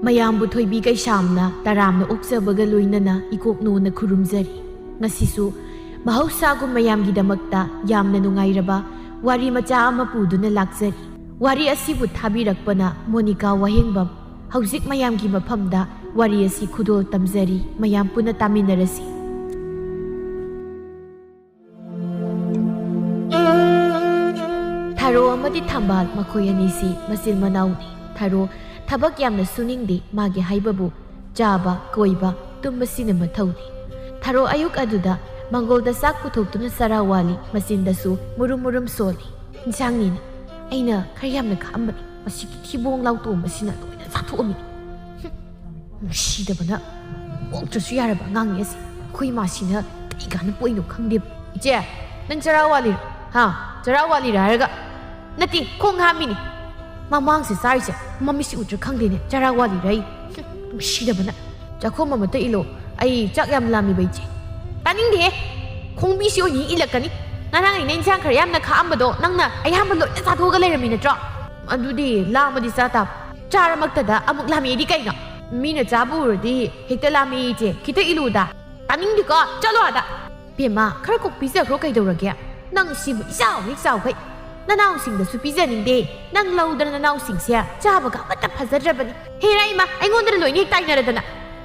ꯃꯌꯥꯝꯕꯨ ꯊꯣꯏꯕꯤ ꯀꯩꯁꯥꯝꯅ ꯇꯔꯥꯝꯅ ꯑꯣꯛꯆꯕꯒ ꯂꯣꯏꯅꯅ ꯏꯀꯣꯛꯅꯣꯅ ꯈꯨꯔꯨꯝꯖꯔꯤ꯫ ꯉꯁꯤꯁꯨ ꯃꯍꯧꯁꯥꯒꯨꯝ ꯃꯌꯥꯝꯒꯤꯗꯃꯛꯇ ꯌꯥꯝꯅ ꯅꯨꯡꯉꯥꯏꯔꯕ ꯋꯥꯔꯤ ꯃꯆꯥ ꯑꯃ ꯄꯨꯗꯨꯅ ꯂꯥꯛꯆꯔꯤ꯫ ꯋꯥꯔꯤ ꯑꯁꯤꯕꯨ ꯊꯥꯕꯤꯔꯛꯄꯅ ꯃꯣꯅꯤꯀꯥ ꯋꯥꯍꯦꯡꯕꯝ꯫ ꯍꯧꯖꯤꯛ ꯃꯌꯥꯝꯒꯤ ꯃꯐꯝꯗ ꯋꯥꯔꯤ ꯑꯁꯤ ꯈꯨꯗꯣꯜ ꯇꯝꯖꯔꯤ꯫ ꯃꯌꯥꯝ ꯄꯨꯟꯅ ꯇꯥꯃꯤꯟꯅꯔꯁꯤ꯫ ꯊꯥꯔꯣ ꯑꯃꯗꯤ ꯊꯝꯕꯥꯜ ꯃꯈꯣꯏ ꯑꯅꯤꯁꯤ ꯃꯆꯤꯟ ꯃꯅꯥꯎꯅꯤ꯫ ꯊꯥꯔꯣ ꯊꯕꯛ ꯌꯥꯝꯅ ꯁꯨꯅꯤꯡꯗꯦ, ꯃꯥꯒꯤ ꯍꯥꯏꯕꯕꯨ ꯆꯥꯕ, ꯀꯣꯏꯕ, ꯇꯨꯝꯕꯁꯤꯅ ꯃꯊꯧꯅꯤ꯫ ꯊꯥꯔꯣ ꯑꯌꯨꯛ ꯑꯗꯨꯗ ꯃꯪꯒꯣꯜꯗ ꯆꯥꯛ ꯄꯨꯊꯣꯛꯇꯨꯅ ꯆꯔꯥ ꯋꯥꯜꯂꯤ, ꯃꯆꯤꯟꯗꯁꯨ ꯃꯨꯔꯨꯝ ꯃꯨꯔꯨꯝ ꯁꯣꯜꯂꯤ꯫ ꯏꯟꯁꯥꯡꯅꯤꯅ ꯑꯩꯅ ꯈꯔ ꯌꯥꯝꯅ ꯈꯥꯛꯑꯝꯕꯅꯤ, ꯃꯁꯤꯒꯤ ꯊꯤꯕꯣꯡ ꯂꯥꯎꯇꯣꯡꯕꯁꯤꯅ ꯂꯣꯏꯅ ꯆꯥꯊꯣꯛꯑꯝꯃꯤꯅꯤ꯫ ꯅꯨꯡꯁꯤꯗꯕꯅ ꯑꯣꯛꯇ꯭ꯔꯁꯨ ꯌꯥꯔꯕ ꯑꯉꯥꯡꯅꯤ ꯑꯁꯤ꯫ ꯑꯩꯈꯣꯏ ꯃꯥꯁꯤꯅ ꯀꯩ ꯀꯥꯟꯅ ꯄꯣꯛꯏꯅꯣ ꯈꯪꯗꯦꯕ꯫ ꯏꯆꯦ, ꯅꯪ ꯆꯔꯥ ꯋꯥꯜꯂꯤꯔꯣ? ꯆꯔꯥ ꯋꯥꯜꯂꯤꯔ ꯍꯥꯏꯔꯒ ꯅꯠꯇꯦ, ꯈꯣꯡ ꯍꯥꯝꯃꯤꯅꯤ꯫ ꯃꯃꯥꯡꯁꯦ ꯆꯥꯔꯤꯁꯦ ꯃꯃꯤꯠꯁꯤ ꯎꯗ꯭ꯔ ꯈꯪꯗꯦꯅꯦ, ꯆꯔꯥ ꯋꯥꯜꯂꯤꯔ ꯑꯩ꯫ ꯅꯨꯡꯁꯤꯗꯕꯅ ꯆꯥꯛꯈꯣꯝ ꯑꯃꯇ ꯏꯜꯂꯣ, ꯑꯩ ꯆꯥꯛ ꯌꯥꯝ ꯂꯥꯝꯃꯤꯕ ꯏꯆꯦ꯫ ꯇꯥꯅꯤꯡꯗꯦꯍꯦ, ꯈꯣꯡꯕꯤꯁꯤ ꯑꯣꯏꯅ ꯏꯜꯂꯛꯀꯅꯤ꯫ ꯉꯔꯥꯡ ꯑꯩꯅ ꯏꯟꯁꯥꯡ ꯈꯔ ꯌꯥꯝꯅ ꯈꯥꯛꯑꯝꯕꯗꯣ ꯅꯪꯅ ꯑꯌꯥꯝꯕ ꯂꯣꯏꯅ ꯆꯥꯊꯣꯛꯑꯒ ꯂꯩꯔꯝꯃꯤ ꯅꯠꯇ꯭ꯔꯣ? ꯑꯗꯨꯗꯤ ꯂꯥꯝꯃꯗꯤ ꯆꯥ ꯇꯥꯕ, ꯆꯥꯔꯃꯛꯇꯗ ꯑꯃꯨꯛ ꯂꯥꯝꯃꯛꯏꯗꯤ ꯀꯩꯅꯣ? ꯃꯤꯅ ꯆꯥꯕ ꯎꯔꯗꯤ ꯍꯦꯛꯇ ꯂꯥꯝꯃꯤ ꯏꯆꯦ, ꯈꯤꯇ ꯏꯜꯂꯨꯗ꯫ ꯇꯥꯅꯤꯡꯗꯦꯀꯣ, ꯆꯠꯂꯣ ꯑꯥꯗ꯫ ꯕꯦꯝꯃ, ꯈꯔ ꯀꯣꯛ ꯄꯤꯖꯈ꯭ꯔꯣ ꯀꯩꯗꯧꯔꯒꯦ? ꯅꯪ ꯁꯤꯕꯨ ꯏꯆꯥꯎ ꯍꯦꯛ ꯆꯥꯎꯈꯩ ꯅꯅꯥꯎꯁꯤꯡꯗꯁꯨ ꯄꯤꯖꯅꯤꯡꯗꯦ꯫ ꯅꯪ ꯂꯧꯗꯅ ꯅꯅꯥꯎꯁꯤꯡꯁꯦ ꯆꯥꯕꯒ ꯑꯃꯠꯇ ꯐꯖꯗ꯭ꯔꯕꯅꯤ꯫ ꯍꯦꯔꯥ ꯏꯃꯥ, ꯑꯩꯉꯣꯟꯗꯅ ꯂꯣꯏꯅ ꯍꯦꯛ ꯇꯥꯏꯅꯔꯗꯅ꯫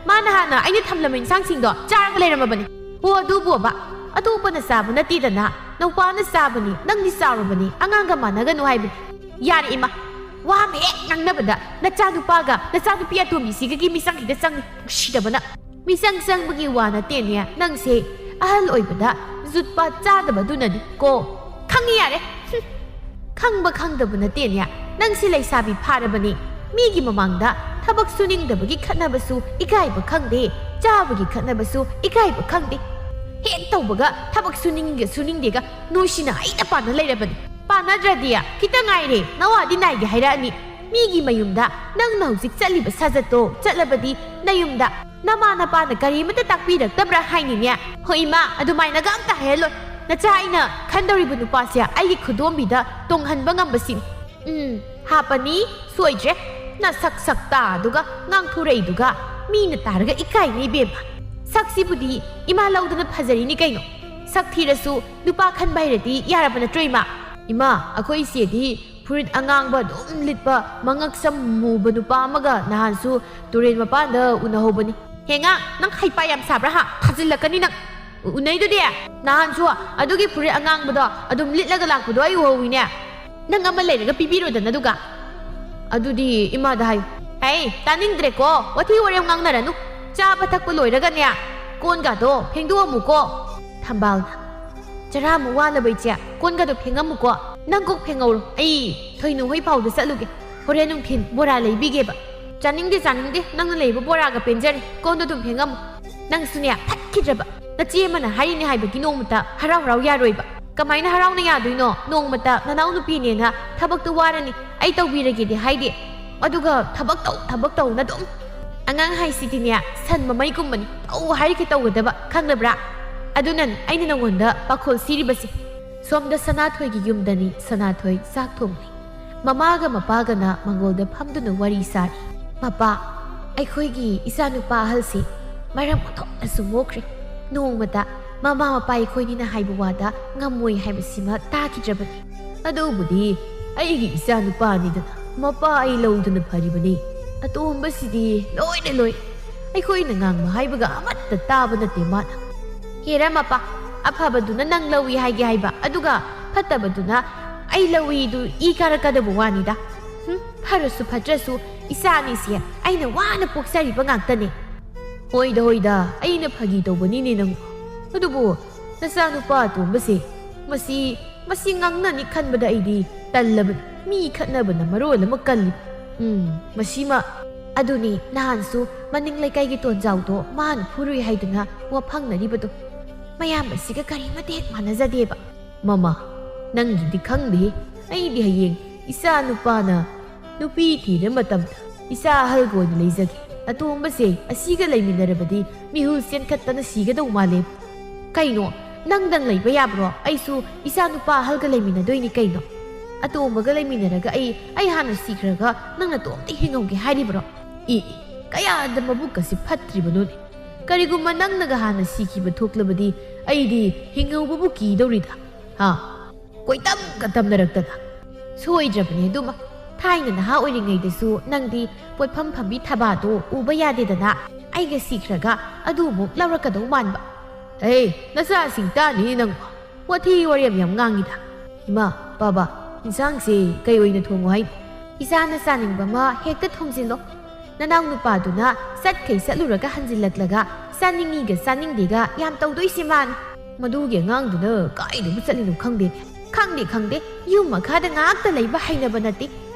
ꯃꯥꯅ ꯍꯥꯟꯅ ꯑꯩꯅ ꯊꯝꯂꯝꯕ ꯏꯟꯁꯥꯡꯁꯤꯡꯗꯣ ꯆꯥꯔꯒ ꯂꯩꯔꯝꯃꯕꯅꯤ꯫ ꯍꯣ ꯑꯗꯨꯕꯣꯕ, ꯑꯇꯣꯞꯄꯅ ꯆꯥꯕ ꯅꯠꯇꯦꯗꯅ, ꯅꯧꯄꯥꯅ ꯆꯥꯕꯅꯤ, ꯅꯪꯗꯤ ꯆꯥꯎꯔꯕꯅꯤ, ꯑꯉꯥꯡꯒ ꯃꯥꯟꯅꯒꯅꯨ ꯍꯥꯏꯕꯅꯤ꯫ ꯌꯥꯔꯦ ꯏꯃꯥ, ꯋꯥ ꯑꯃ ꯍꯦꯛ ꯉꯥꯡꯅꯕꯗ ꯅꯆꯥꯅꯨꯄꯥꯒ ꯅꯆꯥꯅꯨꯄꯤ ꯑꯇꯣꯝꯕꯤꯁꯤꯒꯒꯤ ꯃꯤꯆꯪ ꯈꯤꯇ ꯆꯪꯉꯤ꯫ ꯅꯨꯡꯁꯤꯗꯕꯅ ꯃꯤꯆꯪ ꯆꯪꯕꯒꯤ ꯋꯥ ꯅꯠꯇꯦꯅꯦ, ꯅꯪꯁꯦ ꯑꯍꯜ ꯑꯣꯏꯕꯗ ꯖꯨꯠꯄꯥ ꯆꯥꯗꯕꯗꯨꯅꯅꯤ ꯀꯣ꯫ ꯈꯪꯉꯤ ꯌꯥꯔꯦ, ꯈꯪꯕ ꯈꯪꯗꯕ ꯅꯠꯇꯦꯅꯦ, ꯅꯪꯁꯤ ꯂꯩꯁꯥꯕꯤ ꯐꯥꯔꯕꯅꯤ꯫ ꯃꯤꯒꯤ ꯃꯃꯥꯡꯗ ꯊꯕꯛ ꯁꯨꯅꯤꯡꯗꯕꯒꯤ ꯈꯠꯅꯕꯁꯨ ꯏꯀꯥꯏꯕ ꯈꯪꯗꯦ, ꯆꯥꯕꯒꯤ ꯈꯠꯅꯕꯁꯨ ꯏꯀꯥꯏꯕ ꯈꯪꯗꯦ꯫ ꯍꯦꯛ ꯇꯧꯕꯒ ꯊꯕꯛ ꯁꯨꯅꯤꯡꯗꯦꯒ ꯅꯣꯏꯁꯤꯅ ꯑꯩꯅ ꯄꯥꯟꯅ ꯂꯩꯔꯕꯅꯤ꯫ ꯄꯥꯟꯅꯗ꯭ꯔꯗꯤ ꯈꯤꯇ ꯉꯥꯏꯔꯦ ꯅꯋꯥꯗꯤ ꯅꯥꯏꯒꯦ ꯍꯥꯏꯔꯛꯑꯅꯤ꯫ ꯃꯤꯒꯤ ꯃꯌꯨꯝꯗ ꯅꯪꯅ ꯍꯧꯖꯤꯛ ꯆꯠꯂꯤꯕ ꯁꯥꯖꯠꯇꯣ ꯆꯠꯂꯕꯗꯤ ꯅꯌꯨꯝꯗ ꯅꯃꯥ ꯅꯄꯥꯅ ꯀꯔꯤꯃꯇ ꯇꯥꯛꯄꯤꯔꯛꯇꯕ꯭ꯔꯥ ꯍꯥꯏꯅꯤꯅꯦ꯫ ꯍꯣꯏ ꯏꯃꯥ, ꯑꯗꯨꯃꯥꯏꯅꯒ ꯑꯝꯇ ꯍꯥꯏꯍꯜꯂꯣꯏ꯫ ꯅꯆꯥ ꯑꯩꯅ ꯈꯟꯗꯧꯔꯤꯕ ꯅꯨꯄꯥꯁꯦ ꯑꯩꯒꯤ ꯈꯨꯗꯣꯝꯕꯤꯗ ꯇꯣꯡꯍꯟꯕ ꯉꯝꯕꯁꯤꯡ ꯍꯥꯞꯄꯅꯤ ꯁꯣꯏꯗ꯭ꯔꯦ꯫ ꯅꯁꯛ ꯁꯛꯇꯥꯗꯨꯒ ꯉꯥꯡꯊꯣꯔꯛꯏꯗꯨꯒ ꯃꯤꯅ ꯇꯥꯔꯒ ꯏꯀꯥꯏꯅꯤ ꯏꯕꯦꯝꯃ꯫ ꯁꯛꯁꯤꯕꯨꯗꯤ ꯏꯃꯥ ꯂꯧꯗꯅ ꯐꯖꯔꯤꯅꯤ ꯀꯩꯅꯣ꯫ ꯁꯛ ꯊꯤꯔꯁꯨ ꯅꯨꯄꯥ ꯈꯟꯕ ꯍꯩꯔꯗꯤ ꯌꯥꯔꯕ ꯅꯠꯇ꯭ꯔꯣ ꯏꯃꯥ? ꯏꯃꯥ, ꯑꯩꯈꯣꯏ ꯏꯆꯦꯗꯤ ꯐꯨꯔꯤꯠ ꯑꯉꯥꯡꯕ ꯑꯗꯨꯝ ꯂꯤꯠꯄ ꯃꯉꯛ ꯁꯝ ꯃꯨꯕ ꯅꯨꯄꯥ ꯑꯃꯒ ꯅꯍꯥꯟꯁꯨ ꯇꯨꯔꯦꯟ ꯃꯄꯥꯟꯗ ꯎꯅꯍꯧꯕꯅꯤ꯫ ꯍꯦꯡꯉꯥ, ꯅꯪ ꯍꯩꯄꯥ ꯌꯥꯝ ꯁꯥꯕ꯭ꯔꯥ ꯊꯥꯖꯤꯜꯂꯛꯀꯅꯤ ꯅꯪ꯫ ꯎꯅꯩꯗꯨꯗꯤ ꯅꯍꯥꯟꯁꯨ ꯑꯗꯨꯒꯤ ꯐꯨꯔꯤꯠ ꯑꯉꯥꯡꯕꯗꯣ ꯑꯗꯨꯝ ꯂꯤꯠꯂꯒ ꯂꯥꯛꯄꯗꯣ ꯑꯩ ꯎꯍꯧꯋꯤꯅꯦ꯫ ꯅꯪ ꯑꯃ ꯂꯩꯔꯒ ꯄꯤꯕꯤꯔꯣꯗꯅ ꯑꯗꯨꯒ꯫ ꯑꯗꯨꯗꯤ ꯏꯃꯥꯗ ꯍꯥꯏꯌꯨ꯫ ꯑꯩ ꯇꯥꯅꯤꯡꯗ꯭ꯔꯦꯀꯣ, ꯋꯥꯊꯤ ꯋꯥꯔꯦꯝ ꯉꯥꯡꯅꯔꯅꯨ꯫ ꯆꯥꯕ ꯊꯛꯄ ꯂꯣꯏꯔꯒꯅꯦ ꯀꯣꯟꯒꯥꯗꯣ ꯐꯦꯡꯗꯣꯛꯑꯝꯃꯨꯀꯣ꯫ ꯊꯝꯕꯥꯜꯅ, ꯆꯔꯥ ꯑꯃꯨꯛ ꯋꯥꯠꯂꯕ ꯏꯆꯦ, ꯀꯣꯟꯒꯥꯗꯣ ꯐꯦꯡꯉꯝꯃꯨꯀꯣ꯫ ꯅꯪ ꯀꯣꯛ ꯐꯦꯡꯉꯧꯔꯣ, ꯑꯩ ꯊꯣꯏꯅꯨ ꯍꯣꯏ ꯐꯥꯎꯗ ꯆꯠꯂꯨꯒꯦ꯫ ꯍꯣꯔꯦꯟ ꯅꯨꯡꯊꯤꯟ ꯕꯣꯔꯥ ꯂꯩꯕꯤꯒꯦꯕ꯫ ꯆꯥꯅꯤꯡꯗꯦ, ꯅꯪꯅ ꯂꯩꯕ ꯕꯣꯔꯥꯒ ꯄꯦꯟꯖꯔꯦ꯫ ꯀꯣꯟꯗꯣ ꯑꯗꯨꯝ ꯐꯦꯡꯉꯝꯃꯨ꯫ ꯅꯪꯁꯨꯅꯦ ꯐꯠꯈꯤꯗ꯭ꯔꯕ, ꯅꯆꯦ ꯑꯃꯅ ꯍꯥꯏꯔꯤꯅꯦ ꯍꯥꯏꯕꯒꯤ ꯅꯣꯡꯃꯇ ꯍꯔꯥꯎ ꯌꯥꯔꯣꯏꯕ꯫ ꯀꯃꯥꯏꯅ ꯍꯔꯥꯎꯅ ꯌꯥꯗꯣꯏꯅꯣ? ꯅꯣꯡꯃꯇ ꯅꯅꯥꯎ ꯅꯨꯄꯤꯅꯦꯅ ꯊꯕꯛꯇꯣ ꯋꯥꯔꯅꯤ ꯑꯩ ꯇꯧꯕꯤꯔꯒꯦꯗꯤ ꯍꯥꯏꯗꯦ, ꯑꯗꯨꯒ ꯊꯕꯛ ꯇꯧꯅ ꯑꯗꯨꯝ꯫ ꯑꯉꯥꯡ ꯍꯥꯏꯁꯤꯗꯤꯅꯦ ꯁꯟ ꯃꯃꯩꯒꯨꯝꯕꯅꯤ, ꯇꯧ ꯍꯥꯏꯔꯤꯈꯩ ꯇꯧꯒꯗꯕ, ꯈꯪꯅꯕ꯭ꯔꯥ? ꯑꯗꯨꯅꯅꯤ ꯑꯩꯅ ꯅꯉꯣꯟꯗ ꯄꯥꯈꯣꯜ ꯁꯤꯔꯤꯕꯁꯦ꯫ ꯁꯣꯝꯗ ꯁꯅꯥꯊꯣꯏꯒꯤ ꯌꯨꯝꯗꯅꯤ ꯁꯅꯥꯊꯣꯏ ꯆꯥꯛ ꯊꯣꯡꯂꯤ꯫ ꯃꯃꯥꯒ ꯃꯄꯥꯒꯅ ꯃꯪꯒꯣꯜꯗ ꯐꯝꯗꯨꯅ ꯋꯥꯔꯤ ꯁꯥꯔꯤ꯫ ꯃꯄꯥ, ꯑꯩꯈꯣꯏꯒꯤ ꯏꯆꯥꯅꯨꯄꯥ ꯑꯍꯜꯁꯤ ꯃꯔꯝ ꯑꯣꯟꯊꯣꯛꯅꯁꯨ ꯃꯣꯛꯈ꯭ꯔꯦ꯫ ꯅꯣꯡꯃꯗ ꯃꯃꯥ ꯃꯄꯥ ꯑꯩꯈꯣꯏꯅꯤꯅ ꯍꯥꯏꯕ ꯋꯥꯗ ꯉꯝꯃꯣꯏ ꯍꯥꯏꯕꯁꯤꯃ ꯇꯥꯈꯤꯗ꯭ꯔꯕꯅꯤ꯫ ꯑꯗꯨꯕꯨꯗꯤ ꯑꯩꯒꯤ ꯏꯆꯥꯅꯨꯄꯥꯅꯤꯗꯅ ꯃꯄꯥ ꯑꯩ ꯂꯧꯗꯅ ꯐꯔꯤꯕꯅꯤ꯫ ꯑꯇꯣꯝꯕꯁꯤꯗꯤ ꯂꯣꯏ ꯑꯩꯈꯣꯏꯅ ꯉꯥꯡꯕ ꯍꯥꯏꯕꯒ ꯑꯃꯠꯇ ꯇꯥꯕ ꯅꯠꯇꯦ ꯃꯥꯅ꯫ ꯍꯦꯔꯥ ꯃꯄꯥ, ꯑꯐꯕꯗꯨꯅ ꯅꯪ ꯂꯧꯏ ꯍꯥꯏꯒꯦ ꯍꯥꯏꯕ, ꯑꯗꯨꯒ ꯐꯠꯇꯕꯗꯨꯅ ꯑꯩ ꯂꯧꯏꯗꯨ ꯏ ꯀꯥꯔꯛꯀꯗꯕ ꯋꯥꯅꯤꯗ꯫ ꯐꯔꯁꯨ ꯐꯠꯇ꯭ꯔꯁꯨ ꯏꯆꯥꯅꯤꯁꯦ ꯑꯩꯅ ꯋꯥꯅ ꯄꯣꯛꯆꯔꯤꯕ ꯉꯥꯛꯇꯅꯦ꯫ ꯍꯣꯏꯗ ꯑꯩꯅ ꯐꯥꯒꯤ ꯇꯧꯕꯅꯤꯅꯦ ꯅꯪ꯫ ꯑꯗꯨꯕꯨ ꯅꯆꯥꯅꯨꯄꯥ ꯑꯇꯣꯝꯕꯁꯦ ꯃꯁꯤ ꯉꯥꯡꯅꯅꯤ ꯈꯟꯕꯗ ꯑꯩꯗꯤ ꯇꯜꯂꯕꯅꯤ꯫ ꯃꯤ ꯈꯠꯅꯕꯅ ꯃꯔꯣꯜ ꯑꯃ ꯀꯜꯂꯤ꯫ ꯃꯁꯤꯃ ꯑꯗꯨꯅꯤ ꯅꯍꯥꯟꯁꯨ ꯃꯅꯤꯡ ꯂꯩꯀꯥꯏꯒꯤ ꯇꯣꯟꯖꯥꯎꯗꯣ ꯃꯥꯅ ꯐꯨꯔꯨꯏ ꯍꯥꯏꯗꯨꯅ ꯋꯥꯐꯪꯅꯔꯤꯕꯗꯣ꯫ ꯃꯌꯥꯝ ꯑꯁꯤꯒ ꯀꯔꯤꯃꯇ ꯍꯦꯛ ꯃꯥꯟꯅꯖꯗꯦꯕ꯫ ꯃꯃꯥ, ꯅꯪꯒꯤꯗꯤ ꯈꯪꯗꯦ, ꯑꯩꯗꯤ ꯍꯌꯦꯡ ꯏꯆꯥ ꯅꯨꯄꯥꯅ ꯅꯨꯄꯤ ꯊꯤꯔ ꯃꯇꯝꯗ ꯏꯆꯥ ꯑꯍꯜꯒ ꯑꯣꯏꯅ ꯂꯩꯖꯒꯦ꯫ ꯑꯇꯣꯝꯕꯁꯦ ꯑꯁꯤꯒ ꯂꯩꯃꯤꯟꯅꯔꯕꯗꯤ ꯃꯤꯍꯨꯜ ꯆꯦꯟꯈꯠꯇꯅ ꯁꯤꯒꯗꯧ ꯃꯥꯜꯂꯦ꯫ ꯀꯩꯅꯣ ꯅꯪꯗꯪ ꯂꯩꯕ ꯌꯥꯕ꯭ꯔꯣ ꯑꯩꯁꯨ ꯏꯆꯥ ꯅꯨꯄꯥ ꯑꯍꯜꯒ ꯂꯩꯃꯤꯟꯅꯗꯣꯏꯅꯤ ꯀꯩꯅꯣ ꯑꯇꯣꯝꯕꯒ ꯂꯩꯃꯤꯟꯅꯔꯒ ꯑꯩ ꯍꯥꯟꯅ ꯁꯤꯈ꯭ꯔꯒ ꯅꯪꯅ ꯇꯣꯝꯇ ꯍꯤꯡꯍꯧꯒꯦ ꯍꯥꯏꯔꯤꯕ꯭ꯔꯣ ꯀꯌꯥꯗ ꯃꯕꯨꯛꯀꯁꯤ ꯐꯠꯇ꯭ꯔꯤꯕꯅꯣꯅꯦ ꯀꯔꯤꯒꯨꯝꯕ ꯅꯪꯅꯒ ꯍꯥꯟꯅ ꯁꯤꯈꯤꯕ ꯊꯣꯛꯂꯕꯗꯤ ꯑꯩꯗꯤ ꯍꯤꯡꯍꯧꯕꯕꯨ ꯀꯤꯗꯧꯔꯤꯗ ꯀꯣꯏꯇꯝꯒ ꯇꯝꯅꯔꯛꯇꯅ ꯁꯣꯏꯗ꯭ꯔꯕꯅꯦ ꯑꯗꯨꯃ ꯊꯥꯏꯅ ꯅꯍꯥ ꯑꯣꯏꯔꯤꯉꯩꯗꯁꯨ ꯅꯪꯗꯤ ꯄꯣꯠꯐꯝ ꯐꯝꯕꯤ ꯊꯕꯥꯗꯣ ꯎꯕ ꯌꯥꯗꯦꯗꯅ ꯑꯩꯒ ꯁꯤꯈ꯭ꯔꯒ ꯑꯗꯨ ꯑꯃꯨꯛ ꯂꯧꯔꯛꯀꯗꯧ ꯃꯥꯟꯕ ꯅꯆꯥꯁꯤꯡ ꯇꯥꯅꯤ ꯅꯪ ꯋꯥꯊꯤ ꯋꯥꯔꯦꯝ ꯌꯥꯝ ꯉꯥꯡꯉꯤꯗ ꯏꯃꯥ ꯕꯥꯕꯥ ꯏꯟꯁꯥꯡꯁꯦ ꯀꯩ ꯑꯣꯏꯅ ꯊꯣꯡꯉꯣ ꯍꯥꯏꯅꯣ ꯏꯆꯥꯅ ꯆꯥꯅꯤꯡꯕ ꯑꯃ ꯍꯦꯛꯇ ꯊꯣꯡꯖꯤꯜꯂꯣ ꯅꯅꯥꯎ ꯅꯨꯄꯥꯗꯨꯅ ꯆꯠꯈꯩ ꯆꯠꯂꯨꯔꯒ ꯍꯟꯖꯤꯜꯂꯛꯂꯒ ꯆꯥꯅꯤꯡꯉꯤꯒ ꯆꯥꯅꯤꯡꯗꯦꯒ ꯌꯥꯝ ꯇꯧꯗꯣꯏꯁꯤ ꯃꯥꯅꯤ ꯃꯗꯨꯒꯤ ꯑꯉꯥꯡꯗꯨꯅ ꯀꯥꯏꯗꯕꯨ ꯆꯠꯂꯤꯅꯣ ꯈꯪꯗꯦꯅꯦ ꯈꯪꯗꯦ ꯌꯨꯝ ꯃꯈꯥꯗ ꯉꯥꯛꯇ ꯂꯩꯕ ꯍꯩꯅꯕ ꯅꯠꯇꯦ